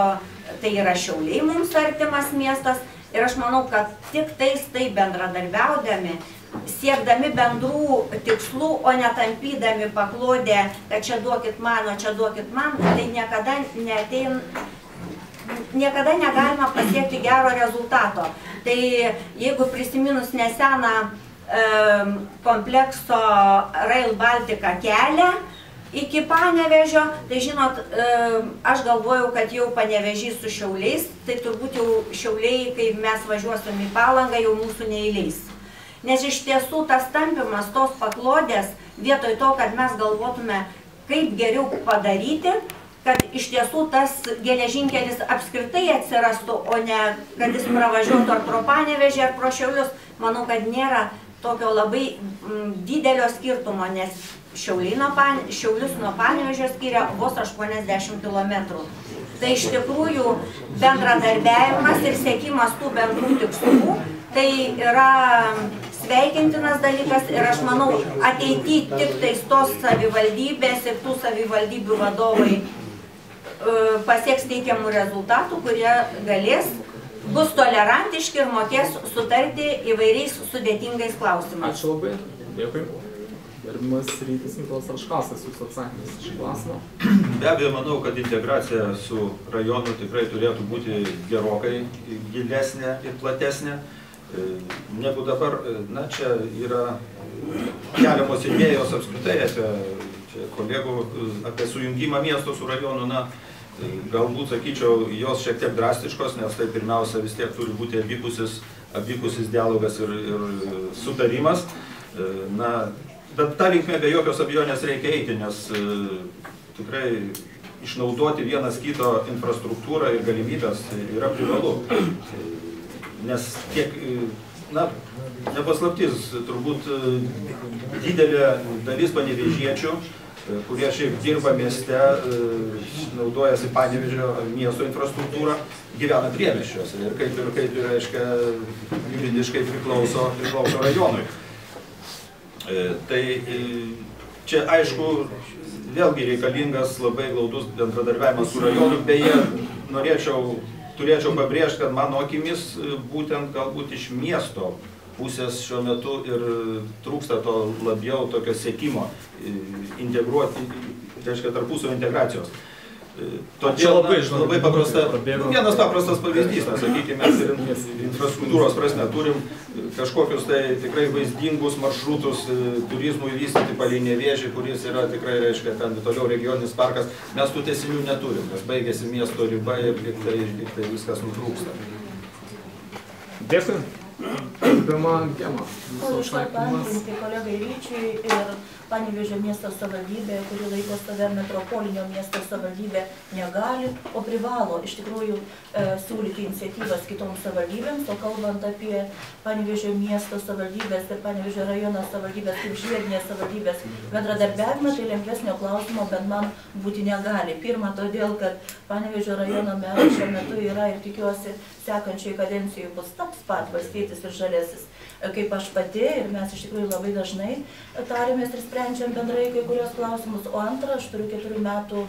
tai yra Šiauliai mums artimas miestas, ir aš manau, kad tik tais tai bendradarbiaudami, siekdami bendrų tikslų, o netampydami paklodę, kad čia duokit man, o čia duokit man, tai niekada negalima pasiekti gero rezultato. Tai jeigu prisiminus neseną komplekso Rail Baltica kelią iki Panevėžio, tai žinot, aš galvojau, kad jau Panevėžys su Šiauliais, tai turbūt jau Šiauliai, kai mes važiuosim į Palangą, jau mūsų neįleis. Nes iš tiesų tas tampimas tos paklodės, vietoj to, kad mes galvotume, kaip geriau padaryti, kad iš tiesų tas geležinkelis apskritai atsirastų, o ne kad jis pravažiuotų ar pro Panevėžį, ar pro Šiaulius. Manau, kad nėra tokio labai didelio skirtumo, nes Šiaulius nuo Panevėžio skiria vos 80 km. Tai iš tikrųjų bendradarbiavimas ir siekimas tų bendrų tikslų, tai yra sveikintinas dalykas ir aš manau, ateityje tik tais tos savivaldybės ir tų savivaldybių vadovai pasieks teikiamų rezultatų, kurie galės, bus tolerantiški ir mokės sutarti įvairiais sudėtingais klausimais. Ačiū labai. Dėkui. Gerbiamas Rytis Mykolas Raškauskas, jūsų atsakymas šį klausimą. Be abejo, manau, kad integracija su rajonu tikrai turėtų būti gerokai gilesnė ir platesnė. Negu dabar, na, čia yra keliamos idėjos apskritai apie kolegų, apie sujungimą miesto su rajonu, na, galbūt, sakyčiau, jos šiek tiek drastiškos, nes tai pirmiausia vis tiek turi būti abipusis dialogas ir sutarimas. Na, bet tą linkmę be jokios abejonės reikia eiti, nes tikrai išnaudoti vienas kito infrastruktūrą ir galimybės yra privalu. Nes tiek, na, nepaslaptis, turbūt didelė dalis panevėžiečių, kurie šiaip dirba mieste, naudojasi Panevėžio miesto infrastruktūrą, gyvena priemiesčiuose ir kaip reiškia, juridiškai priklauso rajonui. Tai čia, aišku, vėlgi reikalingas labai glaudus bendradarbiavimas su rajonu, beje, turėčiau pabrėžti, kad mano akimis būtent galbūt iš miesto pusės šiuo metu ir trūksta to labiau tokio siekimo integruoti, reiškia tarpusavio integracijos. Todėl labai paprasta, vienas paprastas pavyzdys, sakykime, mes infrastruktūros prasme turim kažkokius tai tikrai vaizdingus maršrutus turizmui vystyti palei Nevėžį, kuris yra tikrai, reiškia, ten toliau regioninis parkas, mes tų tęsinių neturim, nes baigėsi miesto riba ir tai viskas nutrūksta. Dėkui. Pirma Gema. Noriu paantrinti kolegai Ryčiui ir Panevėžio miesto savivaldybė, kuri laiko save metropolinio miesto savivaldybė, negali, o privalo iš tikrųjų siūlyti iniciatyvas kitoms savivaldybėms, o kalbant apie Panevėžio miesto savivaldybės ir Panevėžio rajono savivaldybės kaip žiedinės savivaldybės bendradarbiavimą, tai lengvesnio klausimo bent man būti negali. Pirma, todėl, kad Panevėžio rajono meras šiuo metu yra ir tikiuosi sekančiai kadencijai bus toks pat valstietis ir žalėsis, kaip aš pati, ir mes iš tikrųjų labai dažnai tarėmės ir sprendžiam bendrai kai kurios klausimus. O antra, aš turiu 4 metų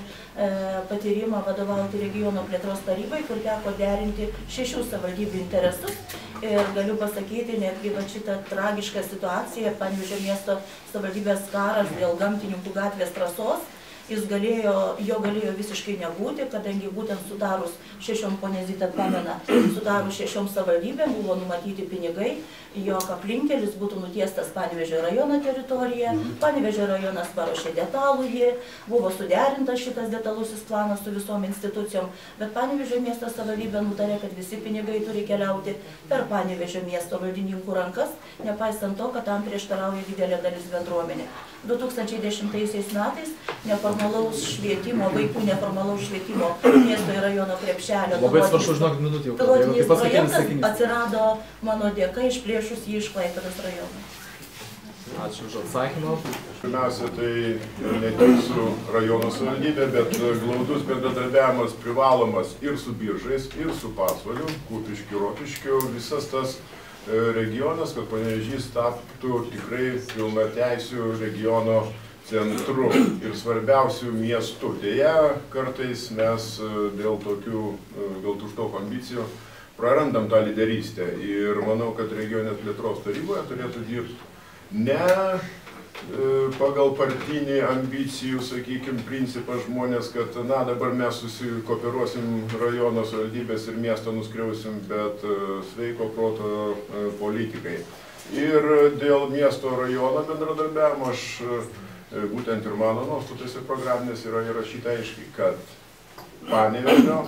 patyrimą vadovauti regiono plėtros tarybai, kur teko derinti 6 savivaldybių interesus. Ir galiu pasakyti, netgi šitą tragišką situaciją, Panevėžio miesto savivaldybės karas dėl Gamtininkų gatvės trasos, jo galėjo visiškai nebūti, kadangi būtent sudarus 6, ponė Zita pamena, sudarus 6 savivaldybėm buvo numatyti pinigai, jog aplinkelis būtų nutiestas Panevėžio rajono teritorija, Panevėžio rajonas paruošė detalų jį, buvo suderintas šitas detalusis planas su visom institucijom, bet Panevėžio miesto savivaldybė nutarė, kad visi pinigai turi keliauti per Panevėžio miesto valdininkų rankas, nepaisant to, kad tam prieštarauja didelė dalis bendruomenė. 2010 metais neformalaus švietimo, vaikų neformalaus švietimo miesto ir rajono krepšelio pilotinis projektas atsirado mano dėka, išplėšus jį iš Klaipėdos rajono. Ačiū už atsakymą. Pirmiausia, tai ne tik su rajono savivaldybė, bet glaudus bendradarbiavimas privalomas ir su Biržais, ir su Pasvaliu, Kupiškiu, Rokiškiu, visas tas regionas, kad Panevėžys taptų tikrai pilnateisių regiono centru ir svarbiausių miestų. Deja, kartais mes dėl tuštokų ambicijų prarandam tą lyderystę ir manau, kad regioninės plėtros taryboje turėtų dirbti ne pagal partinį ambicijų, sakykime, principą žmonės, kad na, dabar mes susikooperuosim rajono savivaldybės ir miesto nuskriausim, bet sveiko proto politikai. Ir dėl miesto rajono bendradarbiavimo aš būtent ir mano nuostatos ir programinės yra įrašyta aiškiai, kad Panevėžio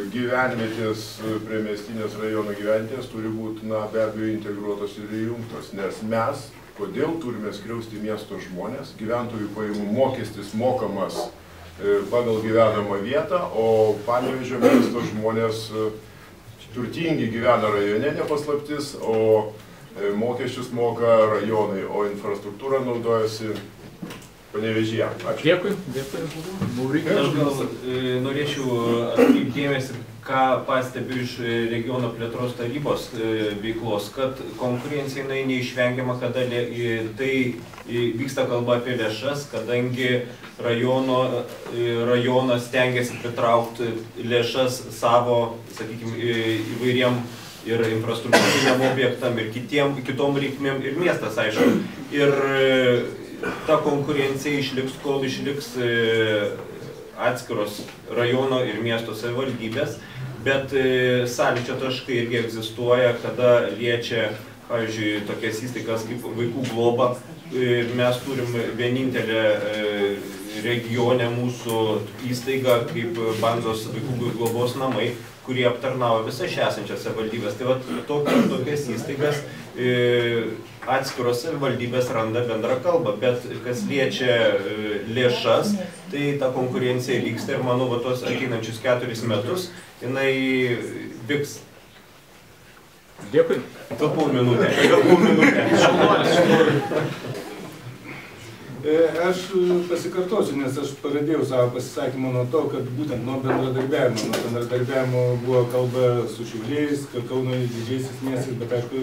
gyvenvietės, priemiestinės rajono gyvenvietės turi būti, na, be abejo, integruotos ir įjungtos, nes mes, kodėl turime skriausti miesto žmonės, gyventojų pajamų mokestis mokamas pagal gyvenamą vietą, o Panevėžio miesto žmonės turtingi gyvena rajone, ne paslaptis, o mokesčius moka rajonai, o infrastruktūra naudojasi Panevėžyje. Ačiū. Dėkui. Aš gal norėčiau atkreipti dėmesį, ką pastebiu iš regiono plėtros tarybos veiklos, kad konkurencija neišvengiama, kada tai vyksta kalba apie lėšas, kadangi rajonas stengiasi pritraukti lėšas savo, sakykime, įvairiem ir infrastruktūriniam objektam, ir kitom reikmėm, ir miestas, aišku. Ir ta konkurencija išliks, kol išliks atskiros rajono ir miesto savivaldybės, bet sąlyčio taškai irgi egzistuoja, kada liečia, pavyzdžiui, tokias įstaigas kaip vaikų globa. Mes turim vienintelę regione mūsų įstaigą kaip Bandzos vaikų globos namai, kurie aptarnavo visas šią esančias savivaldybės. Tai tokias įstaigas atskiros savivaldybės randa bendrą kalbą, bet kas liečia lėšas, tai ta konkurencija vyksta ir manau, tos ateinančius 4 metus jinai vyks. Dėkui. Galbūt minutę. Aš pasikartosiu, nes aš pradėjau savo pasisakymą nuo to, kad būtent nuo bendradarbiavimo buvo kalba su Šiauliais, Kauno didžiaisiais miestais, bet aišku,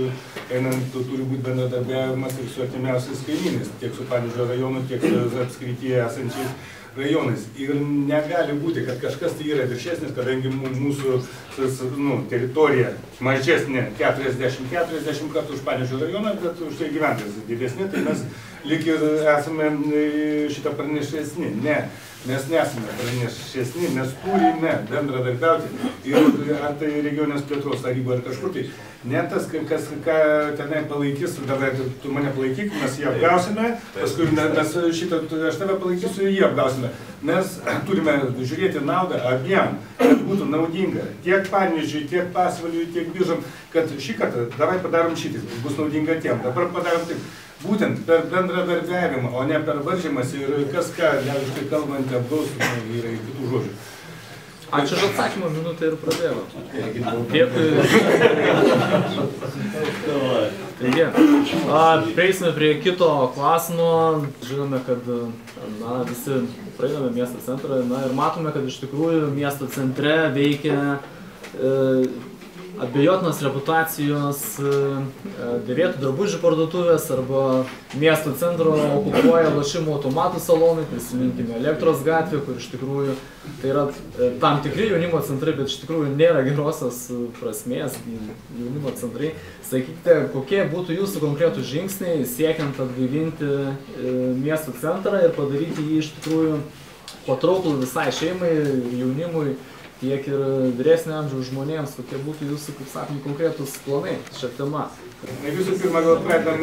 einant turi būti bendradarbiavimas ir su artimiausiais kaimynais, tiek su Panevėžio rajonu, tiek su apskrityje esančiais rajonais. Ir negali būti, kad kažkas tai yra viršesnis, kadangi mūsų teritorija mažesnė 40 kartų už Panevėžio rajoną, bet už tai gyventojas didesni, tai mes lyg ir esame šitą pranešesni. Ne, mes nesame pranešesni, mes turime bendradarbiauti ir ar tai regioninės plėtros taryba ar kažkur tai. Ne tas, kas ką tenai palaikys, dabar tu mane palaikyk, mes jį apgausime, paskui aš tave palaikysiu ir jį apgausime. Mes turime žiūrėti naudą abiem, kad būtų naudinga tiek Panevėžiui, tiek Pasvaliui, tiek Biržam, kad šį kartą davai padarom šitai, bus naudinga tiem, dabar padarom taip. Būtent per bendradarbiavimą, o ne per varžymas ir kas ką, liaudiškai kalbant, apgaustų yra ir kitų žodžių. Ačiū už atsakymą, minutę ir pradėjau. Dėkui. Taigi, prieisime prie kito klausimo. Žinome, kad visi praeiname miesto centrą ir matome, kad iš tikrųjų miesto centre veikia abejotinos reputacijos dėvėtų drabužių parduotuvės arba miesto centro okupuoja lošimo automatų salonai, prisiminkime Elektros gatvė, kur iš tikrųjų tai yra tam tikri jaunimo centrai, bet iš tikrųjų nėra gerosios prasmės jaunimo centrai. Sakykite, kokie būtų jūsų konkretų žingsniai siekiant atgaivinti miesto centrą ir padaryti jį iš tikrųjų patrauklų visai šeimai, jaunimui, tiek ir vyresnio amžiaus žmonėms, kokie būtų jūsų, kaip sakome, konkretūs planai šią temą? Visų pirma, gal pradedam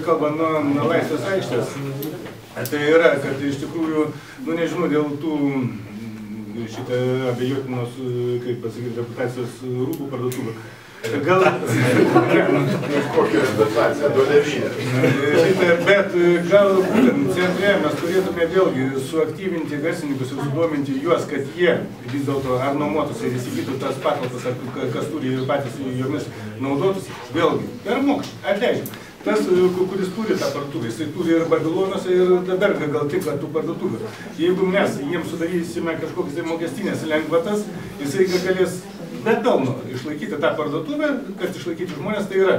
kalbą nuo Laisvės aikštės. Tai yra, kad iš tikrųjų, nežinau, dėl tų šitą abejotinos, kaip pasakyti, reputacijos rūbų parduotuvų. Gal... Kokia reputacija duolevynė. Bet gal būtent centre mes turėtume vėlgi suaktyvinti verslininkus ir sudominti juos, kad jie vis dėlto ar nuomotųsi ir įsigytų tas patalpas, kas turi ir patys jomis naudotųsi, vėlgi per mokesčius atleidžiam. tas, kuris turi tą parduotuvę, jisai turi ir Babilonuose, ir dabar gal tik tų parduotuvių. Jeigu mes jiems sudarysime kažkokias tai mokestinės lengvatas, jisai galės be pelno išlaikyti tą parduotuvę, kad išlaikyti žmonės, tai yra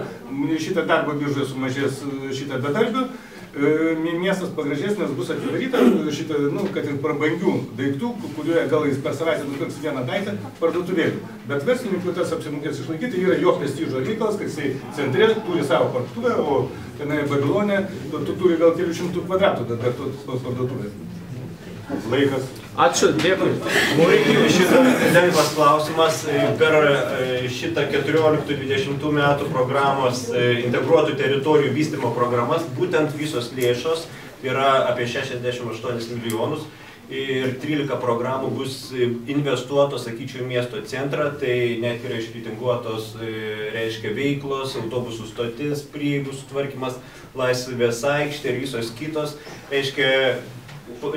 šitą darbo biržoje sumažės šitą bedarbių, miestas pagražės, nes bus atidaryta šitą, kad ir prabangių daiktų, kurioje gal jis per savaitę nupirks vieną daiktą parduotuvėlių. Bet verslininkų tas apsimokės išlaikyti yra jo prestižo reikalas, kad jisai centre turi savo parduotuvę, o tenai Babilone tu turi gal kelių šimtų kvadratų dar tos parduotuvės. Laikas. Ačiū, dėkui. Maurikijui šitą lengvas klausimas. Per šitą 14-20 metų programos integruotų teritorijų vystymo programas, būtent visos lėšos, tai yra apie 68 milijonus ir 13 programų bus investuotos, sakyčiau, miesto centrą, tai net yra išreitinguotos, reiškia, veiklos, autobusų stotis, prieigų sutvarkymas, Laisvės aikštė ir visos kitos, reiškia,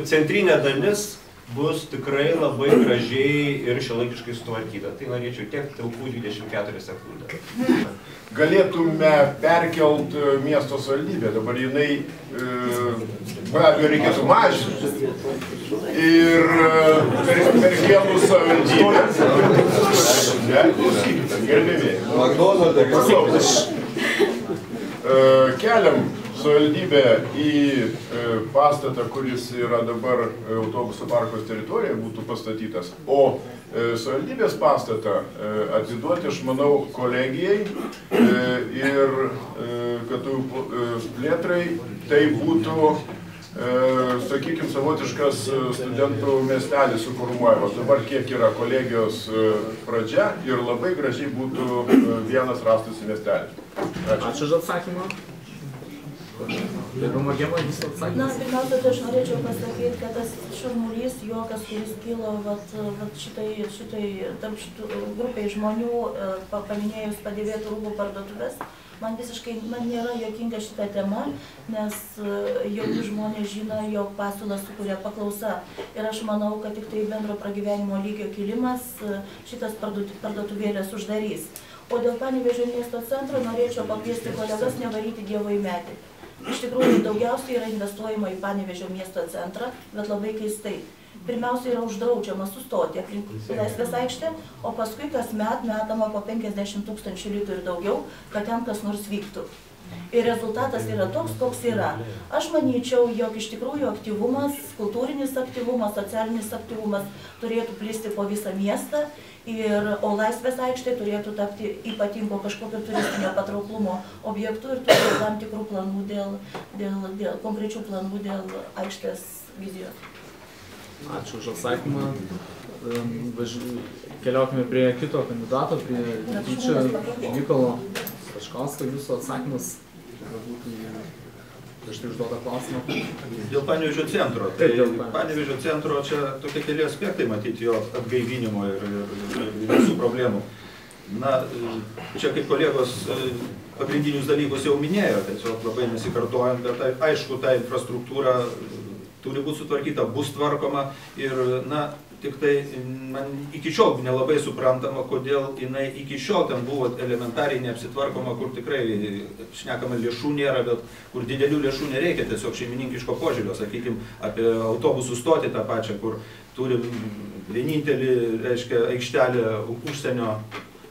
centrinė dalis bus tikrai labai gražiai ir šiuolaikiškai sutvarkyta. Tai norėčiau tiek tilpų 24 sekundės. Galėtume perkelt miesto savivaldybę, dabar jinai be abejo reikėtų mažinti. Ir perkelus savivaldybę. Keliam savivaldybę į pastatą, kuris yra dabar autobusų parkos teritorija, būtų pastatytas, o savivaldybės pastatą atiduoti, aš manau, kolegijai ir KTU plėtrai, tai būtų, sakykime, savotiškas studentų miestelis suformuojamas. Dabar kiek yra kolegijos pradžia ir labai gražiai būtų vienas rastas miestelis. Ačiū už atsakymą. Pirmiausia, tai aš norėčiau pasakyti, kad tas šurmulys, juokas, kuris kilo šitai tarp šitų grupiai žmonių, paminėjus padėvėtų rūbų parduotuvės, man nėra juokinga šita tema, nes jauni žmonės žino, jog pasiūla sukuria paklausa. Ir aš manau, kad tik tai bendro pragyvenimo lygio kilimas šitas parduotuvėlės uždarys. O dėl Panevėžio miesto centro norėčiau pakviesti kolegas nevaryti Dievo į medį. Iš tikrųjų, daugiausiai yra investuojama į Panevėžio miesto centrą, bet labai keistai. Pirmiausia, yra uždraudžiama sustoti aplink Laisvės aikštę, o paskui kasmet metama po 50 000 litrų ir daugiau, kad ten kas nors vyktų. Ir rezultatas yra toks, koks yra. Aš manyčiau, jog iš tikrųjų aktyvumas, kultūrinis aktyvumas, socialinis aktyvumas turėtų plisti po visą miestą, o Laisvės aikštė turėtų tapti ypatingo kažkokio turistinio patrauklumo objektų ir turėtų tam tikrų planų konkrečių planų dėl aikštės vizijos. Ačiū už atsakymą. Keliaukime prie kito kandidato, prie Ryčio Mykolo Paškausko. Jūsų atsakymas būtų prieš tai užduotą klausimą. Dėl Panevėžio centro. Tai Panevėžio centro čia tokie keli aspektai matyti jo atgaivinimo ir visų problemų. Na, čia kaip kolegos pagrindinius dalykus jau minėjo, tiesiog labai nesikartojant, bet aišku, ta infrastruktūra turi būti sutvarkyta, bus tvarkoma ir, na, tik tai man iki šiol nelabai suprantama, kodėl jinai iki šiol ten buvo elementariai neapsitvarkoma, kur tikrai šnekama lėšų nėra, bet kur didelių lėšų nereikia, tiesiog šeimininkiško požiūrio, sakykime, apie autobusų stotį tą pačią, kur turim vienintelį, reiškia, aikštelę užsienio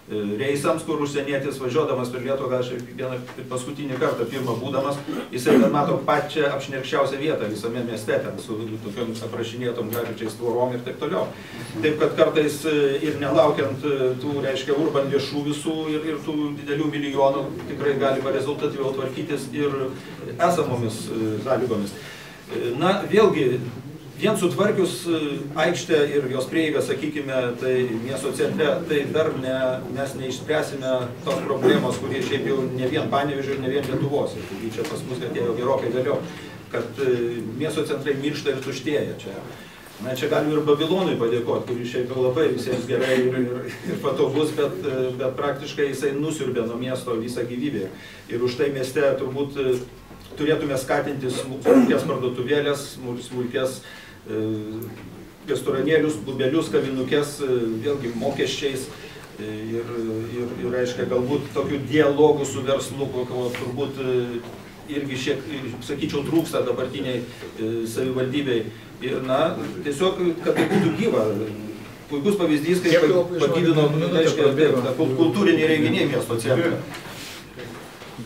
reisams, kur užsienietis važiuodamas per Lietuvą, gal aš vieną paskutinį kartą pirmą būdamas, jisai mato pačią apšnerkščiausią vietą visame mieste, ten su tokiom aprašinėtom gražičiais tvorom ir taip toliau. Taip, kad kartais ir nelaukiant tų, reiškia, urban lėšų visų ir tų didelių milijonų, tikrai galima rezultatyviau tvarkytis ir esamomis sąlygomis. Na, vėlgi, vien sutvarkius aikštę ir jos prieigą, sakykime, tai miesto centre, tai dar mes neišspręsime tos problemos, kurie šiaip jau ne vien Panevėžio ir ne vien Lietuvos. Ir čia pas mus atėjo gerokai vėliau, kad miesto centrai miršta ir tuštėja čia. Na, čia galim ir Babilonui padėkoti, kuris šiaip jau labai visiems gerai ir patogus, bet praktiškai jisai nusiurbė nuo miesto visą gyvybę. Ir už tai mieste turbūt turėtume skatinti smulkės parduotuvėlės, smulkės restoranėlius, klubelius, kavinukės, vėlgi mokesčiais, ir reiškia, galbūt tokių dialogų su verslu, turbūt irgi šiek, sakyčiau, trūksta dabartiniai savivaldybei. Ir, na, tiesiog, kad tai būtų gyva. Puikus pavyzdys, kaip pagyvino, reiškia, kultūriniai renginiai miesto centre.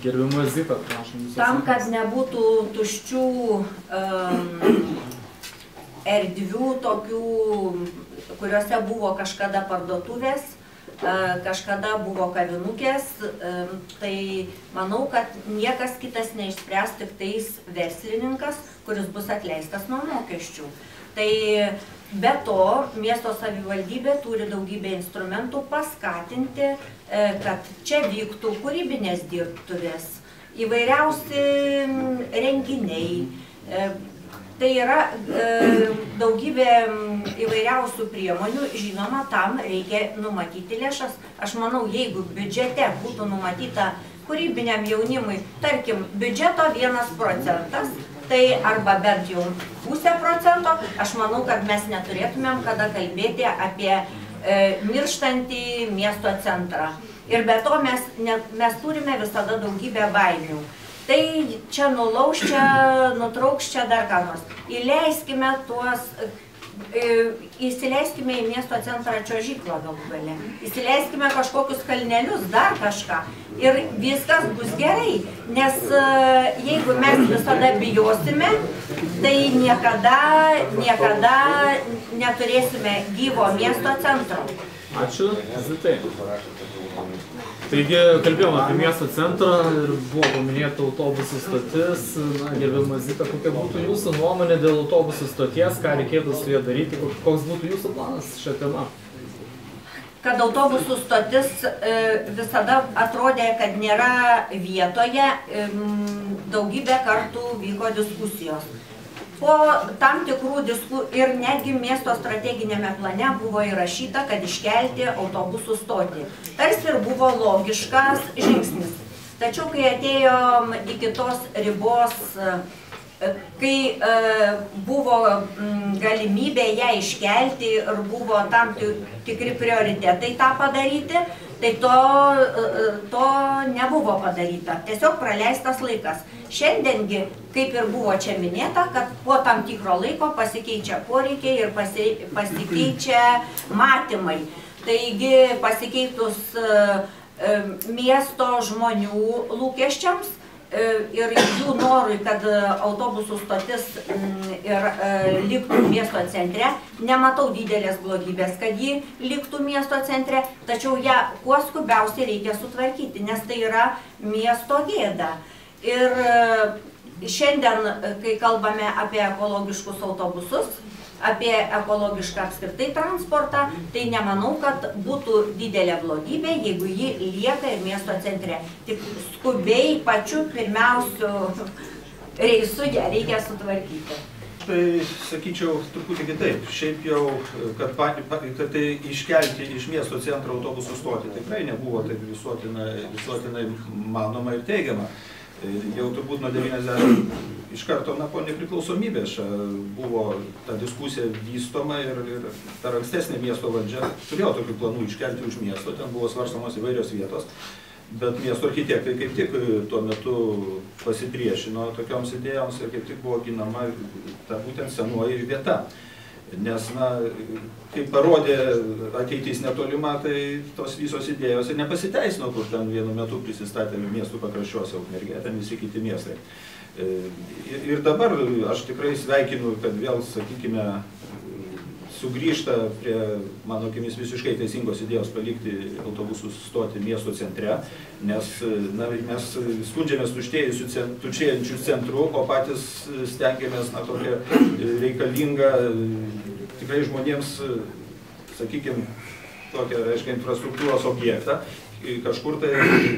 Gerbima Zita, prašom. Tam, kad nebūtų tuščių erdvių tokių, kuriuose buvo kažkada parduotuvės, kažkada buvo kavinukės, tai manau, kad niekas kitas neišspręs, tik tais verslininkas, kuris bus atleistas nuo mokesčių. Tai be to, miesto savivaldybė turi daugybę instrumentų paskatinti, kad čia vyktų kūrybinės dirbtuvės, įvairiausi renginiai. Tai yra daugybė įvairiausių priemonių, žinoma, tam reikia numatyti lėšas. Aš manau, jeigu biudžete būtų numatyta kūrybiniam jaunimui, tarkim, biudžeto 1%, tai arba bent jau 0,5%, aš manau, kad mes neturėtumėm kada kalbėti apie mirštantį miesto centrą. Ir be to mes turime visada daugybę baimių. Tai čia nulauš, čia nutrauks, čia dar ką nors. Įsileiskime į miesto centrą čiuožyklą galų gale. Įsileiskime kažkokius kalnelius, dar kažką. Ir viskas bus gerai. Nes jeigu mes visada bijosime, tai niekada neturėsime gyvo miesto centro. Ačiū, Zitai. Taigi, kalbėjome apie miesto centrą ir buvo paminėta autobusų stotis. Na, gerbima Zita, kokia būtų jūsų nuomonė dėl autobusų stoties, ką reikėtų su jie daryti, koks būtų jūsų planas šią temą? Kad autobusų stotis visada atrodė, kad nėra vietoje, daugybę kartų vyko diskusijos. Po tam tikrų diskusijų ir netgi miesto strateginėme plane buvo įrašyta, kad iškelti autobusų stotį. Tarsi ir buvo logiškas žingsnis. Tačiau, kai atėjom iki tos ribos, kai buvo galimybė ją iškelti ir buvo tam tikri prioritetai tą padaryti, tai to nebuvo padaryta. Tiesiog praleistas laikas. Šiandiengi, kaip ir buvo čia minėta, kad po tam tikro laiko pasikeičia poreikiai ir pasikeičia matymai. Taigi pasikeitus miesto žmonių lūkesčiams ir jų norui, kad autobusų stotis liktų miesto centre, nematau didelės blogybės, kad ji liktų miesto centre, tačiau ją kuo skubiausiai reikia sutvarkyti, nes tai yra miesto gėda. Ir šiandien, kai kalbame apie ekologiškus autobusus, apie ekologišką apskritai transportą, tai nemanau, kad būtų didelė blogybė, jeigu ji lieka ir miesto centre. Tik skubiai pačiu pirmiausiu reisu ją reikia sutvarkyti. Tai sakyčiau truputį kitaip. Šiaip jau, kad tai iškelti iš miesto centro autobusų stotį tikrai nebuvo taip visuotinai manoma ir teigiama. Jau turbūt nuo 90 iš karto po nepriklausomybės buvo ta diskusija vystoma ir per ankstesnė miesto valdžia turėjo tokių planų iškelti už miesto, ten buvo svarstamos įvairios vietos, bet miesto architektai kaip tik tuo metu pasipriešino tokioms idėjoms ir kaip tik buvo ginama ta būtent senoji vieta. Nes, na, kaip parodė ateitis netolima, tai tos visos idėjos ir nepasiteisino, kur ten vienu metu prisistatė miestų pakraščiuose Ukmergė, ten visi kiti miestai. Ir dabar aš tikrai sveikinu, kad vėl, sakykime, sugrįžta prie, mano akimis, visiškai teisingos idėjos palikti autobusų stoti miesto centre, nes na, mes skundžiamės tuštėjančių centrų, o patys stengiamės tokią reikalingą tikrai žmonėms, sakykime, tokią, reiškia, infrastruktūros objektą, kažkur tai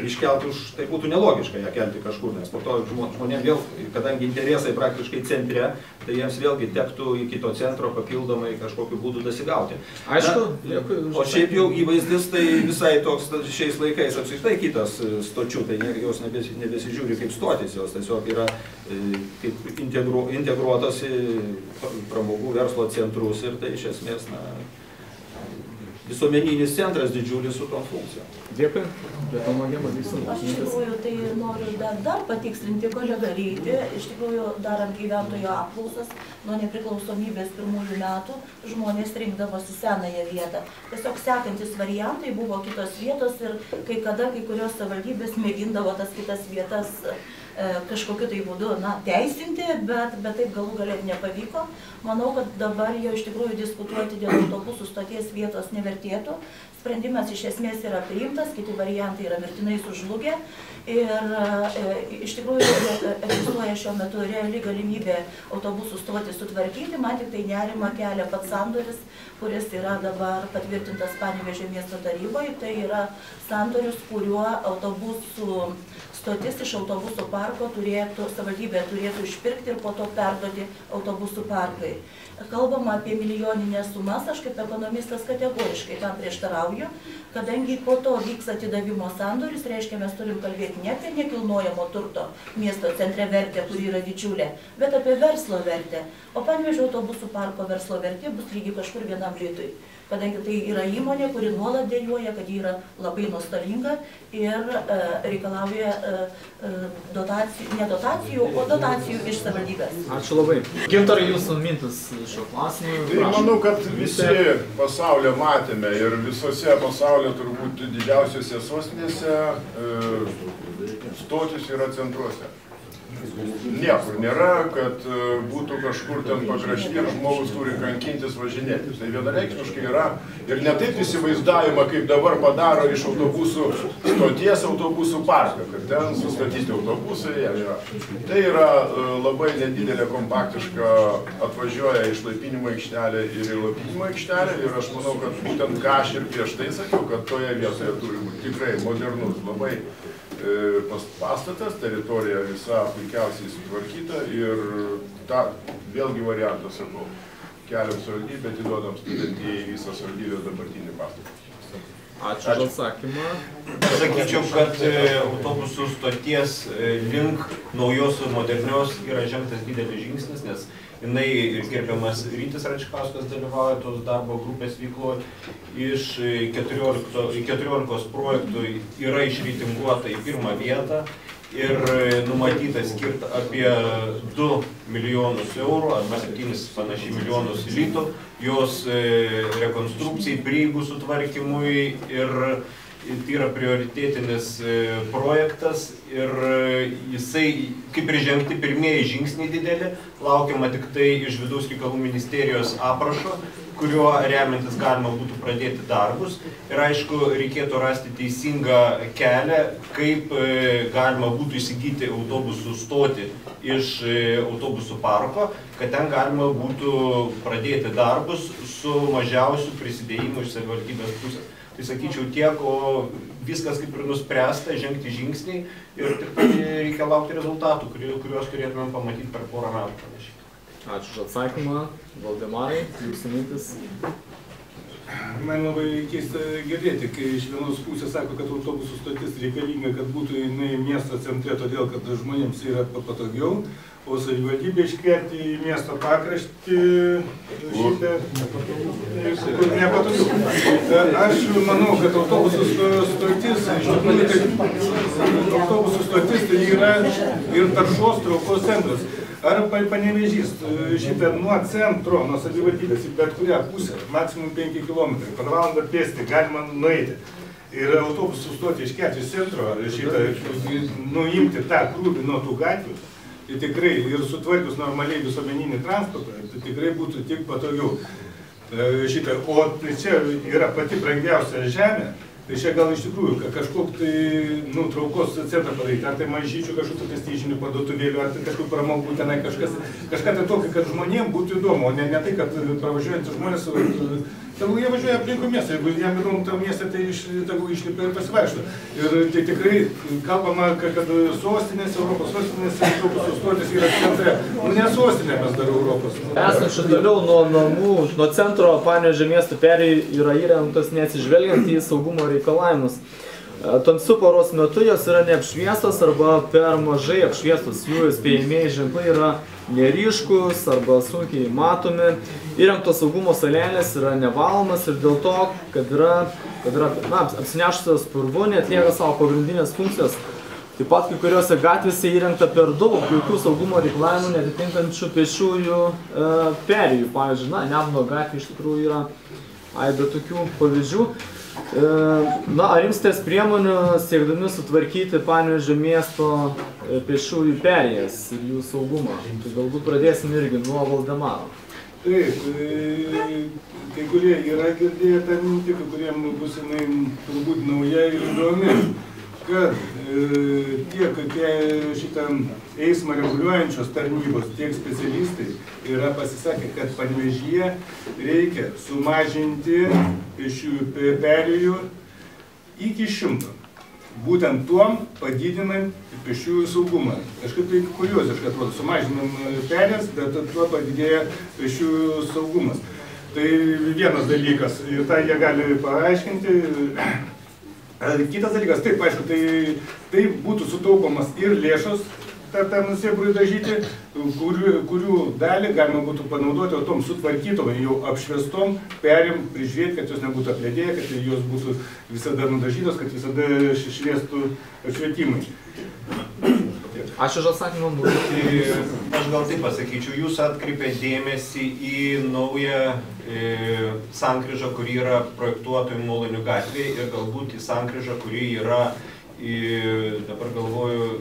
iškelti už, tai būtų nelogiška ją kelti kažkur, nes po to žmonėms vėl, kadangi interesai praktiškai centre, tai jiems vėlgi tektų iki to centro papildomai kažkokiu būdu dasigauti. Aišku, dėkui. O šiaip jau įvaizdis tai visai toks šiais laikais apskritai kitas stočių, tai jos nebesižiūri kaip stotis, jos tiesiog yra kaip integruotos į pramogų verslo centrus ir tai iš esmės, na, visuomeninis centras didžiulis su tom funkcijom. Dėkui. Aš iš tikrųjų tai noriu dar patikslinti kolegą Rytį. Iš tikrųjų, darant gyventojų apklausas nuo nepriklausomybės pirmųjų metų, žmonės rinkdavosi senąją vietą. Tiesiog sekantis variantai buvo kitos vietos ir kai kurios savivaldybės mėgindavo tas kitas vietas kažkokiu tai būdu teisinti, bet taip galų gale nepavyko. Manau, kad dabar jau iš tikrųjų diskutuoti dėl autobusų stoties vietos nevertėtų. Sprendimas iš esmės yra priimtas, kiti variantai yra mirtinai sužlugę ir iš tikrųjų egzistuoja šiuo metu reali galimybė autobusų stotį sutvarkyti. Man tik tai nerima kelia pats sandoris, kuris yra dabar patvirtintas Panevėžio miesto taryboje. Tai yra sandoris, kuriuo autobusų stotis iš autobusų parko savivaldybė turėtų išpirkti ir po to perduoti autobusų parkai. Kalbama apie milijoninės sumas, aš kaip ekonomistas kategoriškai tam prieštarauju, kadangi po to vyks atidavimo sandoris, reiškia mes turim kalbėti ne apie nekilnojamo turto miesto centre vertę, kuri yra didžiulė, bet apie verslo vertę. O Panevėžio autobusų parko verslo vertė bus lygiai kažkur 1 litui. Kadangi tai yra įmonė, kuri nuolat dėliuoja, kad ji yra labai nuostolinga ir reikalauja ne dotacijų, o dotacijų iš savivaldybės. Ačiū labai. Gintarai, jūsų mintis šio klausimu? Tai manau, kad visi pasaulio matėme ir visose pasaulio turbūt didžiausiose sostinėse stotis yra centruose. Niekur nėra, kad būtų kažkur ten pakrašty ir žmogus turi kankintis važinėtis. Tai vienareikšmiškai yra ir ne taip įsivaizdavimą, kaip dabar padaro iš autobusų stoties autobusų parką, kad ten sustatyti autobusai yra. Tai yra labai nedidelė kompaktiška, atvažiuoja išlaipinimo aikštelė ir įlapinimo aikštelė ir aš manau, kad būtent ką aš ir prieš tai sakiau, kad toje vietoje turi būti tikrai modernus, labai pastatas, teritorija visa puikiausiai sutvarkyta ir tą vėlgi variantą sakau, keliam savivaldybę, atiduodam studentijai visą savivaldybės dabartinį pastatą. Ačiū už atsakymą. Aš sakyčiau, kad autobusų stoties link naujos ir modernios yra žengtas didelis žingsnis, nes jinai ir gerbiamas Rytis Račkauskas dalyvauja tos darbo grupės veikloje. Iš 14 projektų yra išreitinguota į 1 vietą ir numatyta skirti apie 2 milijonus eurų arba 7 panašiai milijonus litų jos rekonstrukcijai, prieigų sutvarkymui ir tai yra prioritėtinis projektas ir jisai, kaip ir žengti pirmieji žingsniai dideli, laukiama tik tai iš Vidaus reikalų ministerijos aprašo, kuriuo remiantis galima būtų pradėti darbus. Ir aišku, reikėtų rasti teisingą kelią, kaip galima būtų įsigyti autobusų stotį iš autobusų parko, kad ten galima būtų pradėti darbus su mažiausiu prisidėjimu iš savivaldybės pusės. Tai sakyčiau tiek, o viskas kaip ir nuspręsta, žengti žingsniai ir tik reikia laukti rezultatų, kuriuos turėtumėm pamatyti per 1 metų panašiai. Ačiū už atsakymą. Valdemarai, jūsų mintis? Man labai keista girdėti, kai iš vienos pusės sako, kad autobusų stotis reikalinga, kad būtų jinai miesto centre, todėl kad žmonėms yra patogiau, o savivaldybė iškverti į miesto pakraštį šitą, kur nepatogiau. Aš manau, kad autobusų stotis, autobusų stotis tai yra ir taršos traukos centras. Ar Panevėžys šitą nuo centro, nuo savivaldybės į bet kurią pusę, maksimum 5 km, per valandą pėsti galima nueiti. Ir autobusų stoti iškelti iš centro, ar šitą nuimti tą krūvį nuo tų gatvių, tai tikrai ir sutvarkius normaliai visuomeninį transportą, tai tikrai būtų tik patogiau. O čia yra pati brangiausia žemė, tai čia gal iš tikrųjų kažkokį tai traukos centrą padaryti, ar tai mažyčių kažkokių prestižinių parduotuvėlių, ar tai kažkokių pramogų tenai kažką tai tokio, kad žmonėms būtų įdomu, o ne tai, kad pravažiuojantys žmonės, tegul jie važiuoja aplinkui miestą, jeigu jam įdomu tam miestą, tai tegul išlipa ir pasivaikšto. Ir tai tikrai kalbama, kad sostinės, Europos sostinės, autobusų stotis yra centre. Ne sostinė mes dar Europos. Esančių toliau nuo namų, nuo centro Panevėžio miesto perėjai yra įrengtos neatsižvelgiant į saugumo reikalavimus. Tamsiu paros metu jos yra neapšviestos arba per mažai apšviestos, jų įspėjamieji ženklai yra neryškus arba sunkiai matomi. Įrengtos saugumo salelės yra nevalomas ir dėl to, kad yra apsinešusios purvu, neatlieka savo pagrindinės funkcijos. Taip pat kai kuriuose gatvėse įrengta per daug jokių saugumo reikalavimų netitinkančių pėsčiųjų perėjų. Pavyzdžiui, Nemuno gatvė iš tikrųjų yra aibė tokių pavyzdžių. Ar imsitės priemonių siekdami sutvarkyti Panevėžio miesto pėsčiųjų perėjas ir jų saugumą? Tai galbūt pradėsim irgi nuo Valdemaro. Taip, kai kurie yra girdėję tą mintį, kai kuriem bus jinai turbūt nauja ir įdomi, kad tiek šitam eismą reguliuojančios tarnybos, tiek specialistai yra pasisakę, kad Panevėžyje reikia sumažinti pėsčiųjų perėjų iki 100. Būtent tuom padidinant pėsčiųjų saugumą. Kažkaip tai kurioziškai atrodo, sumažinam perėjas, bet tuo padidėja pėsčiųjų saugumas. Tai vienas dalykas, ir tą jie gali paaiškinti. Kitas dalykas, taip, aišku, tai būtų sutaupomas ir lėšos tam sėbrui dažyti, kurių dalį galima būtų panaudoti, o tom sutvarkytom, jau apšviestom perėm prižiūrėti, kad jos nebūtų apledėję, kad jos būtų visada nudažytos, kad visada šviestų apšvietimai. Aš už atsakymą būtų. Aš gal taip pasakyčiau, jūs atkreipėte dėmesį į naują sankryžą, kuri yra projektuotojų Molonių gatvėje ir galbūt į sankryžą, kuri yra, dabar galvoju,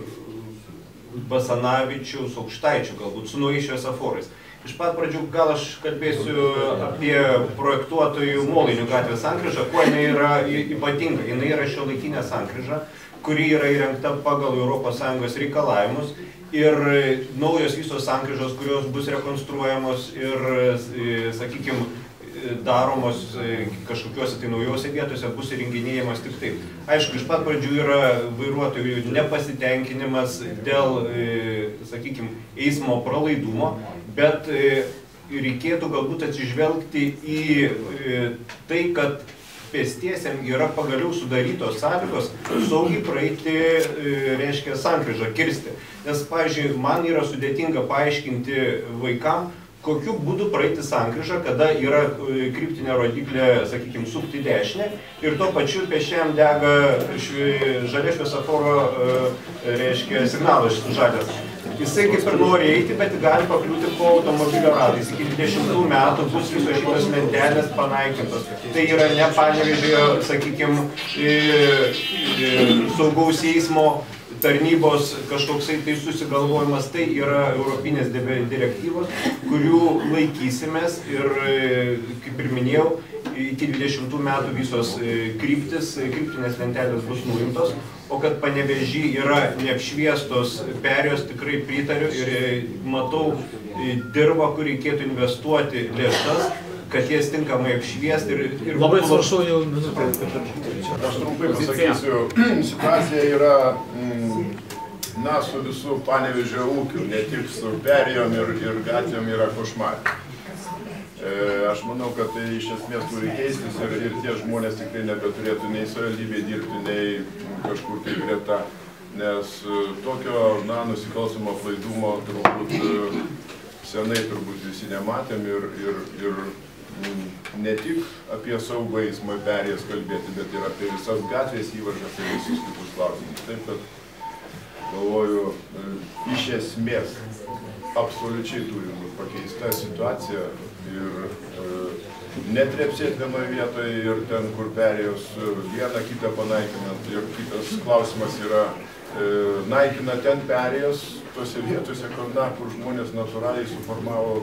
Basanavičiaus, Aukštaičių, galbūt su naujais šviesoforais. Iš pat pradžių gal aš kalbėsiu apie projektuotojų Molonių gatvės sankryžą, kuo jinai yra ypatinga. Jinai yra šiuolaikinė sankryža, kuri yra įrengta pagal ES reikalavimus ir naujos visos sankryžos, kurios bus rekonstruojamos ir, sakykime, daromos kažkokiuose tai naujose vietose, bus įrenginėjimas tik taip. Aišku, iš pat pradžių yra vairuotojų nepasitenkinimas dėl, sakykime, eismo pralaidumo, bet reikėtų galbūt atsižvelgti į tai, kad pėstiesiam yra pagaliau sudarytos sąlygos saugiai praeiti, reiškia, sankryžą kirsti. Nes, pavyzdžiui, man yra sudėtinga paaiškinti vaikam, kokiu būdu praeiti sankryžą, kada yra kryptinė rodiklė, sakykime, sukti dešinę ir tuo pačiu pėsčiajam dega žalia šviesoforo, reiškia, signalas žalias. Jisai kaip ir nori eiti, bet gali pakliūti po automobilio ratais. Iki 20 metų bus visos šitos lentelės panaikintos. Tai yra ne Panevėžio, sakykime, saugaus eismo tarnybos kažkoksai tai susigalvojimas, tai yra europinės direktyvos, kurių laikysimės ir, kaip ir minėjau, iki 20 metų visos kryptinės lentelės bus nuimtos, o kad Panevėžy yra neapšviestos perėjos, tikrai pritariu ir matau dirbą, kur reikėtų investuoti lėšas, kad jas tinkamai apšviesti ir... Labai atsiprašau jau minutę. Aš trumpai pasakysiu, situacija yra, su visų Panevėžio ūkių, ne tik su perėjom ir gatvėm yra košmarai. Aš manau, kad tai iš esmės turi keistis ir tie žmonės tikrai nebeturėtų nei savivaldybėje dirbti, nei kažkur tai greta, nes tokio nusikalstamo aplaidumo turbūt senai visi nematėm ir ne tik apie saugų eismą perėjas kalbėti, bet ir apie visas gatvės įvaržas ir visus kitus klausimus. Taip, kad galvoju, iš esmės absoliučiai turi būti pakeista situacija ir netrepsėti vienoje vietoje ir ten, kur perėjos vieną kitą panaikinant. Ir kitas klausimas yra, naikina ten perėjos tose vietose, kur žmonės natūraliai suformavo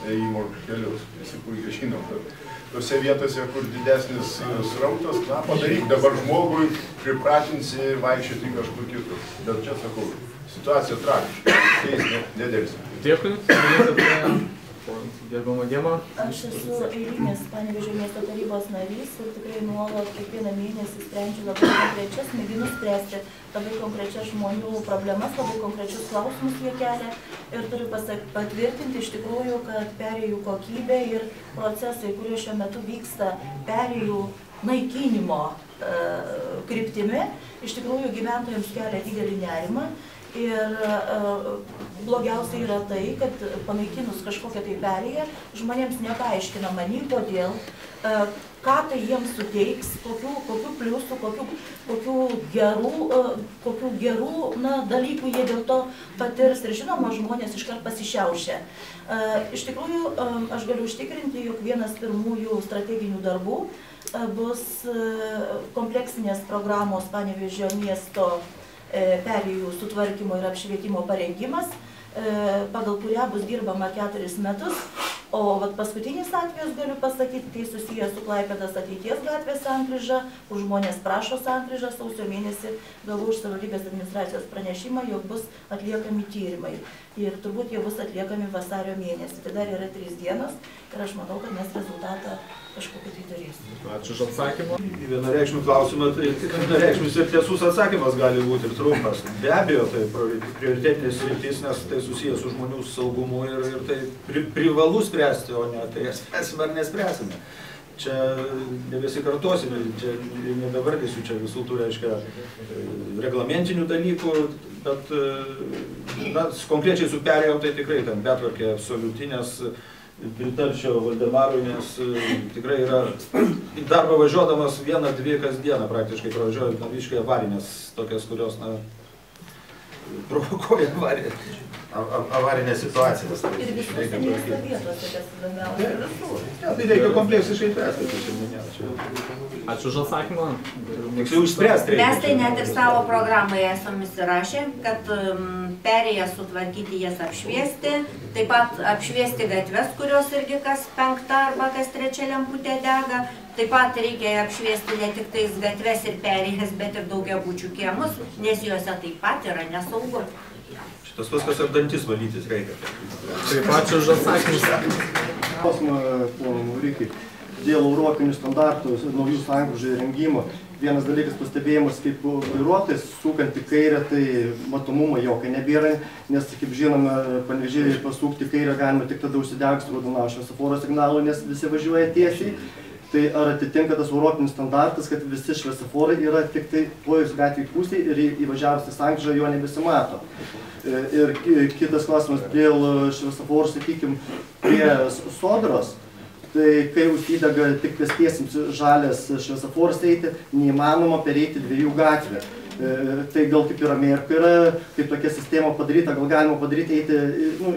ėjimo kelius. Visi puikiai žinom, kad tose vietose, kur didesnis srautas, padaryk dabar žmogui, pripratinsi vaikščioti kažkur kitur. Bet čia sakau, situacija tragiška, keis nedėlsim. Dėkui. Gerbama Gema. Aš esu eilinis Panevėžio miesto tarybos narys ir tikrai nuolat kiekvieną mėnesį sprendžiu labai konkrečias, mėginu spręsti labai konkrečias žmonių problemas, labai konkrečius klausimus jie kelia ir turiu patvirtinti iš tikrųjų, kad perėjų kokybė ir procesai, kurie šiuo metu vyksta perėjų naikinimo kryptimi, iš tikrųjų gyventojams kelia didelį nerimą. Ir blogiausia yra tai, kad panaikinus kažkokią tai perėją, žmonėms nepaaiškinama nei kodėl, ką tai jiems suteiks, kokių pliusų, kokių gerų dalykų jie dėl to patirs ir žinoma, žmonės iškart pasišiaušia. Iš tikrųjų, aš galiu užtikrinti, jog vienas pirmųjų strateginių darbų bus kompleksinės programos Panevėžio miesto perėjų sutvarkymo ir apšvietimo parengimas, pagal kurią bus dirbama 4 metus, o paskutinis atvejis, galiu pasakyti, tai susijęs su Klaipėdos ateities gatvės sankryža, kur žmonės prašo sankryžą, sausio mėnesį gavau iš savivaldybės administracijos pranešimą, jog bus atliekami tyrimai. Ir turbūt jie bus atliekami vasario mėnesį. Tai dar yra 3 dienos ir aš manau, kad mes rezultatą kažkokį tai turėsime. Ačiū už atsakymą. Į vienareikšmį klausimą, tai vienareikšmis ir tiesus atsakymas gali būti ir trumpas. Be abejo, tai prioritetinės sritis, nes tai susijęs su žmonių saugumu ir tai privalu spręsti, o ne tai spręsime ar nespręsime. Čia nebesikartosime, čia nebevardysiu čia visų tų, reiškia, reglamentinių dalykų, bet konkrečiai su perėjom tai tikrai ten betvarkė absoliuti, nes pritarčiau Valdemarui, nes tikrai yra į darbą važiuodamas 1-2 kasdieną praktiškai pravažiuoju naviškai avarinės, tokias, kurios provokuoja avarinės situacijas. Ir visose miesto vietose, kas įdomiausia. Tai reikia kompleksiškai spręsti, tai čia minėjau. Ačiū už atsakymą. Tiksliau išspręsti reikia. Mes tai net ir savo programoje esame įsirašę, kad perėjas sutvarkyti, jas apšviesti, taip pat apšviesti gatves, kurios irgi kas 5 arba kas 3 lemputė dega. Taip pat reikia apšviesti ne tik tais gatves ir perėjas, bet ir daugiabučių kiemus, nes juose taip pat yra nesaugu. Šitas viskas ar dantis valytis reikia. Taip, ačiū už atsakymus. Klausimą, pono Rykai, dėl europinių standartų naujų sankryžų įrengimo. Vienas dalykas pastebėjimas, kaip vairuotojas, sukant į kairę, tai matomumo jokio nebėra, nes, kaip žinome, Panevėžyje pasukti į kairę galima tik tada užsidegus raudono šviesoforo signalų, nes visi važiuoja tiesiai. Tai ar atitinka tas europinis standartas, kad visi šviesoforai yra tik tai pojus gatvėj pusėj ir įvažiavus į sankryžą jo nebesimato. Ir kitas klausimas dėl šviesoforų, sakykime, prie Sodros, tai kai užsidega tik pėstiesiems žalias šviesoforas eiti, neįmanoma pereiti 2 gatvę. Tai gal kaip ir Amerikoje yra, kaip tokia sistema padaryta, gal galima padaryti eiti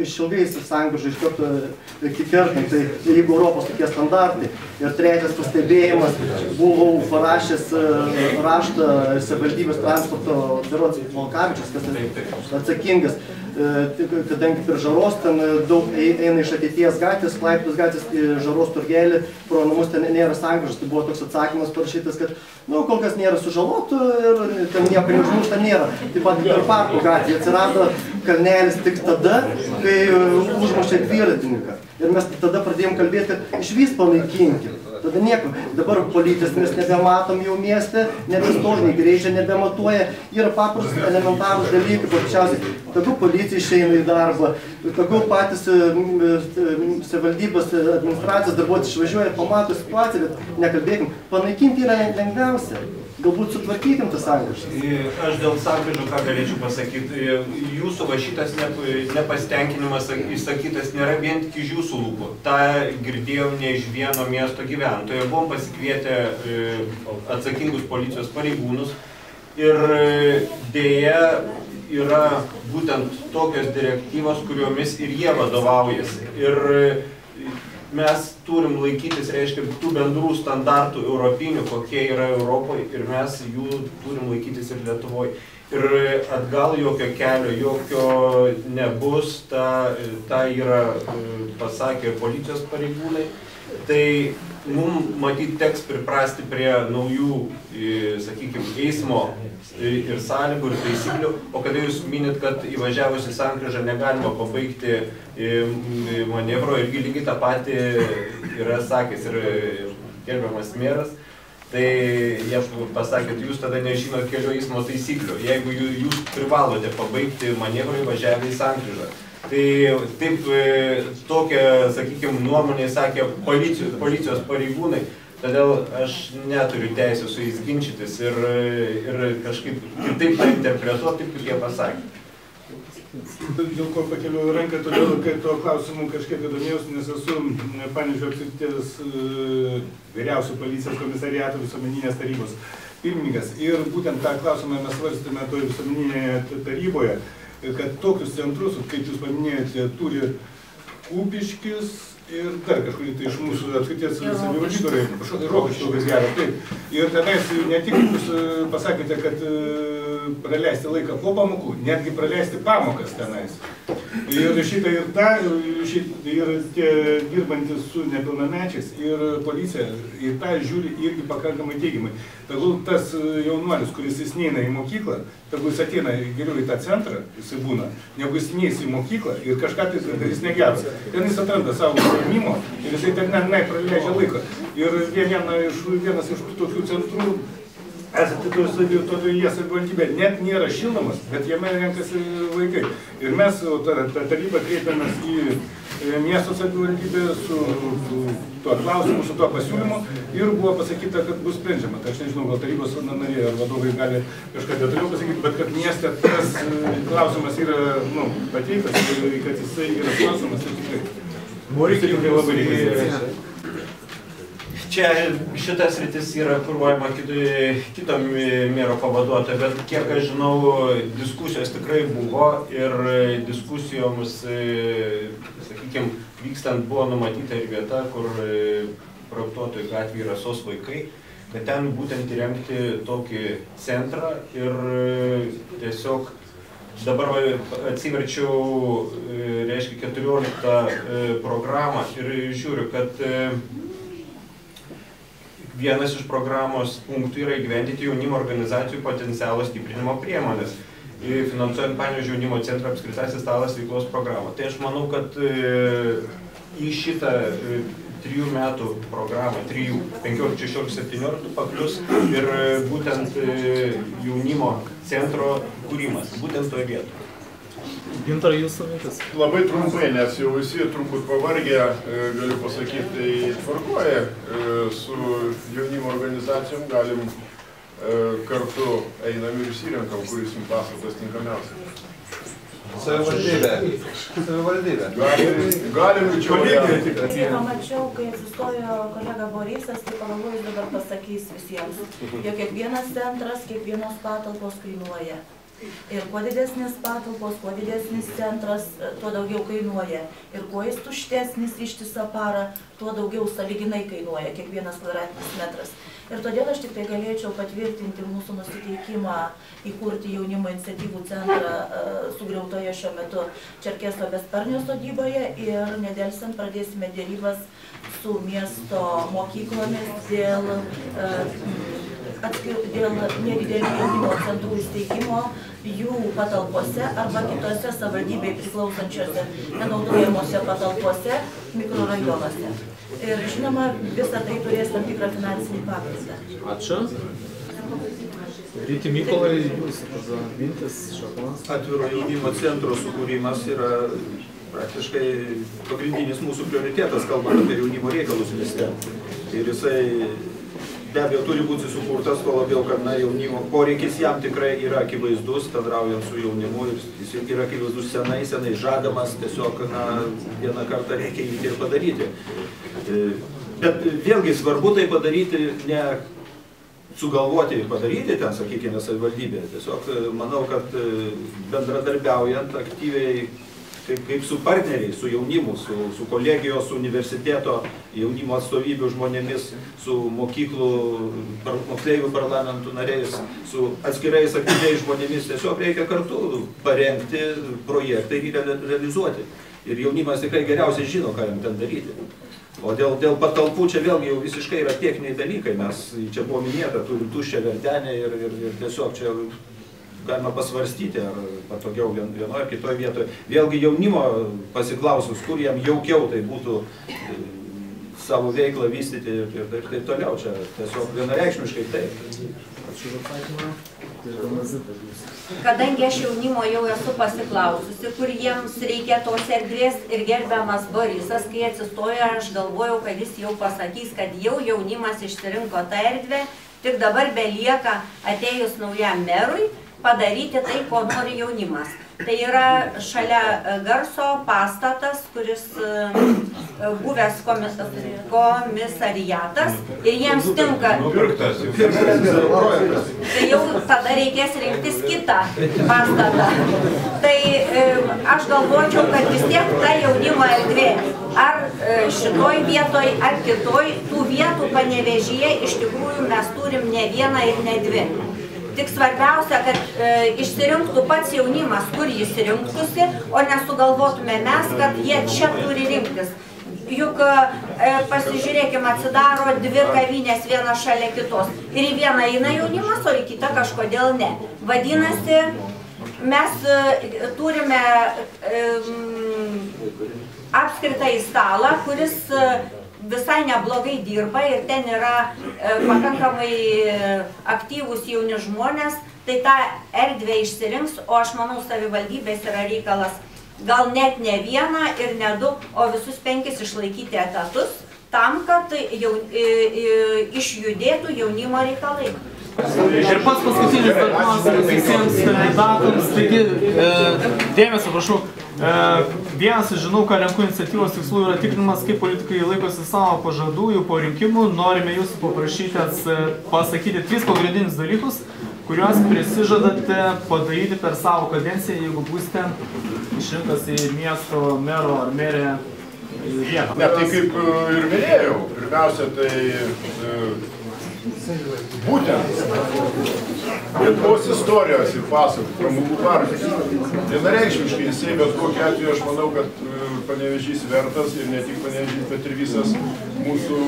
išilgais sankryžą iš karto kertant, tai jeigu Europos tokie standartai. Ir trečias pastebėjimas, buvau parašęs raštą savivaldybės transporto berods Volkavičius, kas atsakingas, kadangi per Žaros ten daug eina iš ateities gatvės, Klaipėdos gatvės Žaros turgelį, pro namus ten nėra sankryžos, tai buvo toks atsakymas parašytas, kad kol kas nėra sužalotų ir ten nieko neužmušta nėra. Taip pat per Parko gatvėje atsirado kalnelis tik tada, kai užmušė dviratininką. Ir mes tada pradėjom kalbėti, kad išvis panaikinkim. Tada nieko. Dabar policijos mes nebematom jau mieste, nebestožniai greičia nebematuoja. Yra paprastas elementarūs dalykai, paprasčiausiai. Tokių policija išeina į darbą, tokių patys savivaldybės administracijos darbuotojai išvažiuoja ir pamato situaciją, bet nekalbėkim. Panaikinti yra lengviausia. Galbūt sutvarkykim tas sankryžas. Aš dėl sankryžų ką galėčiau pasakyti. Jūsų va šitas nepasitenkinimas išsakytas nėra vien tik iš jūsų lūpų. Ta girdėjom ne iš vieno miesto gyventojo. Buvom pasikvietę atsakingus policijos pareigūnus ir dėja yra būtent tokios direktyvos, kuriomis ir jie vadovaujasi. Ir mes turim laikytis, reiškia, tų bendrų standartų europinių, kokie yra Europoje, ir mes jų turim laikytis ir Lietuvoje. Ir atgal jokio kelio, jokio nebus, tą yra pasakę ir policijos pareigūnai. Tai mums matyt teks priprasti prie naujų, sakykime, eismo ir sąlygų ir taisyklių, o kada jūs minit, kad įvažiavus į sankryžą negalima pabaigti manevro, irgi lygiai tą patį yra sakęs ir gerbiamas meras, tai jie pasakėt, jūs tada nežinot kelių eismo taisyklių, jeigu jūs privalote pabaigti manevrą įvažiavę į sankryžą. Tai taip tokią, sakykime, nuomonę sakė policijos pareigūnai, todėl aš neturiu teisę su jais ginčytis ir kažkaip kitaip tą interpretuoti, taip kaip jie pasakė. Dėl ko pakeliu ranką, todėl, kad tuo klausimu kažkiek įdomėjausi, nes esu Panevėžio apskrities vyriausio policijos komisariato visuomeninės tarybos pirmininkas. Ir būtent tą klausimą mes svarstėme toje visuomeninėje taryboje, kad tokius centrus, kaip jūs paminėjote, turi Kupiškis ir dar kažkurį tai iš mūsų apskrities savivaldybių, Rokiškis geras, taip. Ir tenais ne tik jūs pasakėte, kad praleisti laiką po pamokų, netgi praleisti pamokas tenais. Ir šitą ir tą, ir tie dirbantis su nepilnamečiais, ir policija į tą žiūri irgi pakankamai teigiamai. Tegul tas jaunuolis, kuris jis neina į mokyklą, tegul jis ateina geriau į tą centrą, jis būna, negu jis neis į mokyklą ir kažką tai darys negeras. Ten jis atranda savo gyvenimo ir jisai ten praleidžia laiką. Ir vienas iš tokių centrų, esate toje savivaldybėje, net nėra šildomas, bet jame renkasi vaikai. Ir mes, ta taryba, kreipiamės į miesto savivaldybę su tuo klausimu, su tuo pasiūlymu ir buvo pasakyta, kad bus sprendžiama. Tai aš nežinau, gal tarybos nariai ar vadovai gali kažką detaliau pasakyti, bet kad mieste tas klausimas yra pateiktas ir kad jisai yra klausimas, tai tikrai labai reikalingas. Čia šitas rytis yra kuruojama kito mero pavaduotojo, bet kiek aš žinau, diskusijos tikrai buvo ir diskusijoms, sakykime, vykstant buvo numatyta ir vieta, kur projektuotojų gatvėje yra SOS vaikai, kad ten būtent įrengti tokį centrą ir tiesiog dabar atsiverčiau, reiškia, 14 programą ir žiūriu, kad vienas iš programos punktų yra įgyvendinti jaunimo organizacijų potencialo stiprinimo priemonės, finansuojant Panevėžio jaunimo centro apskritasis stalas veiklos programą. Tai aš manau, kad į šitą 3 metų programą, 3, 15, 16, 17 paklius ir būtent jaunimo centro kūrimas, būtent toje vietoje. Gintarai, jūsų mintis? Labai trumpai, nes jau visi turbūt pavargę, galiu pasakyti, tai tvarkoja su jaunimo organizacijom, galim kartu einam ir išsirenkam, kuris jums pastatas tinkamiausias. Savivaldybė. Galim ir čia. Kai pamačiau, kai atsistojo kolega Borisas, tai pagalvoju, jis dabar pasakys visiems, jog kiekvienas centras, kiekvienos patalpos kainuoja. Ir kuo didesnis patalpos, kuo didesnis centras, tuo daugiau kainuoja. Ir kuo jis tuštesnis ištisą parą, tuo daugiau sąlyginai kainuoja kiekvienas kvadratinis metras. Ir todėl aš tik tai galėčiau patvirtinti mūsų nusiteikimą įkurti jaunimo iniciatyvų centrą sugriautoje šiuo metu Čerkeso Besparnio sodyboje ir nedelsiant pradėsime dėrybas su miesto mokyklomis dėl nedidelių jaunimo centrų įsteigimo jų patalpose arba kitose savivaldybei priklausančiose nenaudojamuose patalpose mikrorajonuose. Ir žinoma, visą tai turės tam tikrą finansinį pagrindą. Ačiū. Ryti Mykolai, jūsų mintis šio klausimu. Atviro jaunimo centro sukūrimas yra praktiškai pagrindinis mūsų prioritetas, kalbant apie jaunimo reikalus mieste. Ir jisai be abejo turi būti sukurtas, to labiau, kad jaunimo poreikis jam tikrai yra akivaizdus, bendraujant su jaunimu, jis yra akivaizdus senai žadamas, tiesiog vieną kartą reikia jį ir padaryti. Bet vėlgi svarbu tai padaryti, ne sugalvoti padaryti ten, sakykime, savivaldybė. Tiesiog manau, kad bendradarbiaujant aktyviai, kaip su partneriais, su jaunimu, su kolegijos, su universiteto jaunimo atstovybių žmonėmis, su moksleivių parlamentų nariais, su atskirais aktyviais žmonėmis, tiesiog reikia kartu parengti projektą ir jį realizuoti. ir jaunimas tikrai geriausiai žino, ką jam ten daryti. O dėl patalpų čia vėlgi jau visiškai yra techniniai dalykai, mes čia buvo minėta, turim tuščią verdenę ir tiesiog čia galima pasvarstyti, ar patogiau vienoje ar kitoje vietoje. Vėlgi jaunimo pasiklausus, kur jam jaukiau tai būtų savo veiklą vystyti ir taip toliau, čia tiesiog vienareikšmiškai taip. Kadangi aš jaunimo jau esu pasiklaususi, kur jiems reikia tos erdvės ir gerbiamas Borisas, kai atsistoja, aš galvojau, kad jis jau pasakys, kad jau jaunimas išsirinko tą erdvę, tik dabar belieka atėjus naujam merui padaryti tai, ko nori jaunimas. Tai yra šalia garso pastatas, kuris buvęs komisariatas ir jiems tinka. Tai jau tada reikės rinktis kitą pastatą. Tai aš galvočiau, kad vis tiek ta jaunimo erdvė, ar šitoj vietoj, ar kitoj, tų vietų Panevėžyje iš tikrųjų mes turim ne vieną ir ne dvi. Tik svarbiausia, kad išsirinktų pats jaunimas, kur jis rinktųsi, o nesugalvotume mes, kad jie čia turi rinktis. Juk pasižiūrėkime, atsidaro dvi kavinės viena šalia kitos. Ir į vieną eina jaunimas, o į kitą kažkodėl ne. Vadinasi, mes turime apskritai stalą, kuris visai neblogai dirba ir ten yra pakankamai aktyvūs jauni žmonės, tai tą erdvę išsirinks, o aš manau savivaldybės yra reikalas gal net ne vieną ir ne du, o visus 5 išlaikyti etatus tam, kad išjudėtų jaunimo reikalai. Ir pats paskutinis klausimas visiems kandidatams, taigi dėmesio, prašau, vienas iš žinau, ką renku iniciatyvos tikslų yra tikrinimas, kaip politikai laikosi savo pažadų jau po rinkimų. Norime jūsų paprašyti pasakyti 3 pagrindinius dalykus, kuriuos prisižadate padaryti per savo kadenciją, jeigu būsite išrinktas į miesto mero ar merę vietą. Ne, tai kaip ir minėjau, pirmiausia, tai būtent Lietuvos istorijos ir pasakų, pramogų parkas. Vienareikšmiškai jisai, bet kokiu atveju aš manau, kad Panevėžys vertas ir ne tik Panevėžys, bet ir visas mūsų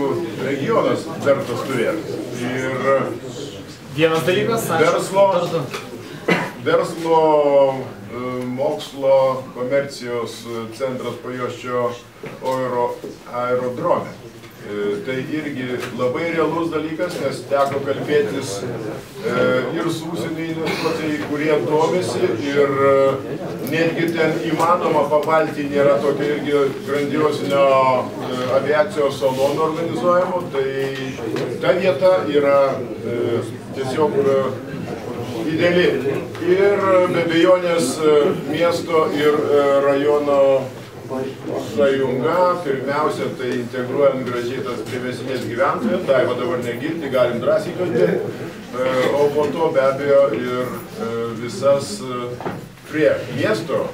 regionas vertas turėti. Ir vienas dalykas, verslo, mokslo, komercijos centras Pajuosčio aerodrome. Tai irgi labai realus dalykas, nes teko kalbėtis ir su užsienio investuotojai, kurie domisi ir netgi ten įmanoma pabalti nėra tokio irgi grandiozinio aviacijos salono organizuojamo, tai ta vieta yra tiesiog ideali. Ir be abejonės miesto ir rajono sąjunga, pirmiausia, tai integruojant gražiai tas privesinės gyventojų, tai va dabar negirti, galim drąsiai kalbėti, o po to be abejo ir visas prie miesto,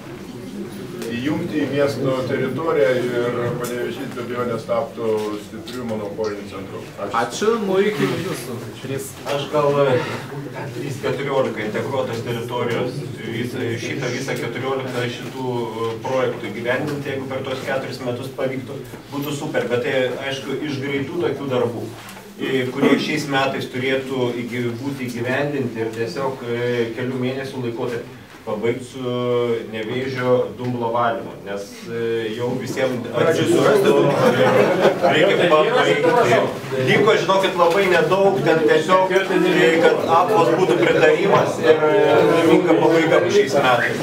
įjungti į miesto teritoriją ir Panevėžys be abejonės taptų stiprių monopolinių centrų. Ačiū, Maurikai, jūsų. Aš gal 3-14 integruotos teritorijos, šitą visą 14 šitų projektų įgyvendinti, jeigu per tos 4 metus pavyktų, būtų super, bet tai aišku iš greitų tokių darbų, kurie šiais metais turėtų būti įgyvendinti ir tiesiog kelių mėnesių laikotarpį pabaigti su Nevėžio dumblo valymu, nes jau visiems atsisurasti reikia pabaigti. Liko, žinokit, labai nedaug, ten tiesiog, kad apvos būtų pritarimas ir laiminga pabaiga šiais metais.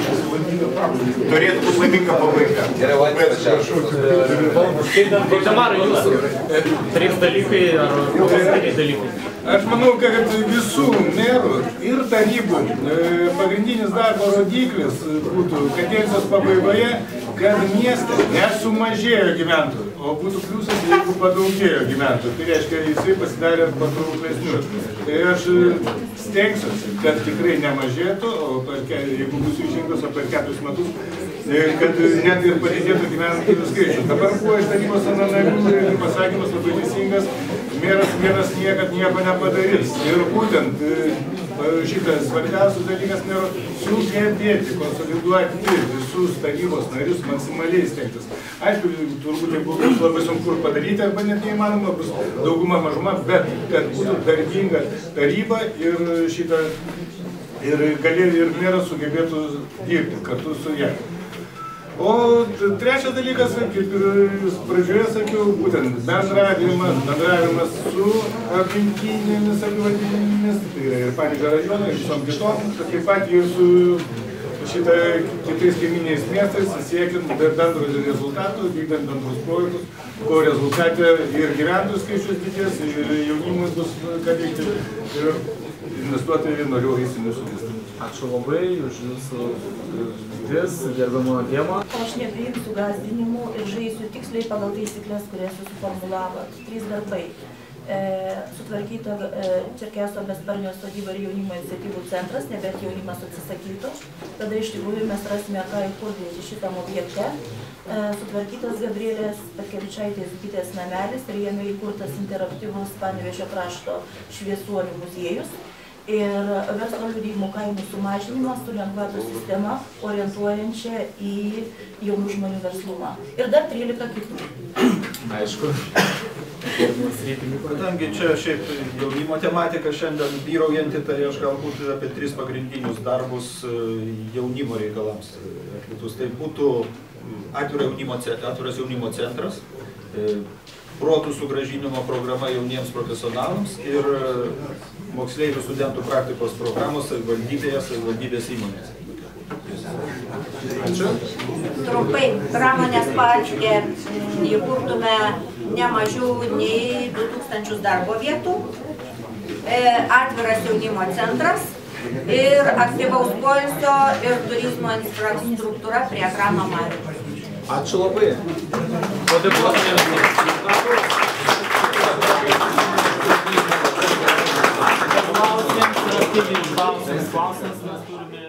Turėtų būti laiminga pabaiga. Valdemarai, jūsų 3 dalykai ar paskutiniai dalykai? Aš manau, kad visų merų ir tarybų pagrindinis darbo rodiklis būtų kadencijos pabaigoje, kad mieste nesumažėjo gyventojų, O būtų pliusas, jeigu padaugėjo gyventojų, tai reiškia, jisai pasidarė patrauklesniu. Tai aš stengsiuosi, kad tikrai nemažėtų, o jeigu būsiu išrinktas per 4 metus, kad net ir padidėtų gyventojų skaičius. Dabar buvo iš tarybos narių ir pasakymas labai teisingas, meras niekad nieko nepadarys. Ir būtent šitas svarbiausias dalykas nėra sugebėti, konsoliduoti visus tarybos narius maksimaliai stengtis. Aišku, turbūt tai bus labai sunku padaryti, arba net neįmanoma, bus dauguma mažuma, bet kad būtų darbinga taryba ir meras sugebėtų dirbti kartu su ją. O trečias dalykas, kaip ir pradžioje sakiau, būtent bendravimas su aplinkinėmis savivaldybėmis, tai yra ir Panevėžio rajono, ir visom kitom, taip pat ir su kitais kaiminiais miestais, siekiant bendro rezultatų, vykdant bendrus projektus, ko rezultate ir gyventojų skaičius didės, ir jaunimui bus ką veikti, ir investuotojai noriu į mūsų miestą. Ačiū labai už jūsų mintis, gerbiamo Diemo. Aš nepriimsiu gąsdinimų ir žaisiu tiksliai pagal taisyklės, kurias jūs suformulavot. 3 darbai. Sutvarkyta Čerkeso besparnio sodyba ir jaunimo iniciatyvų centras, nebent jaunimas atsisakytų. Tada iš tikrųjų mes rasime, ką įkurdinti šitam objekte. Sutvarkytas Gabrielės Petkevičaitės bitės namelis ir jame įkurtas interaktyvus Panevėžio krašto šviesuolių muziejus. Ir verslo liudijimų kainų sumažinimas su lengvatų sistema orientuojančia į jaunų žmonių verslumą. Ir dar 13 kitų. Aišku. Kadangi čia šiaip jaunimo tematika šiandien vyraujanti, tai aš galbūt apie 3 pagrindinius darbus jaunimo reikalams atliktus. Tai būtų atviras jaunimo centras, protų sugrąžinimo programa jauniems profesionalams ir moksleivių studentų praktikos programos savivaldybės įmonės. Ačiū. Trumpai, pramonės parke įkurtume ne mažiau nei 2000 darbo vietų, atviras jaunimo centras ir aktyvaus poilsio ir turizmo infrastruktūra prie ekrano Marių. Ačiū labai. Padėkosime visiems. Klausimus mes turime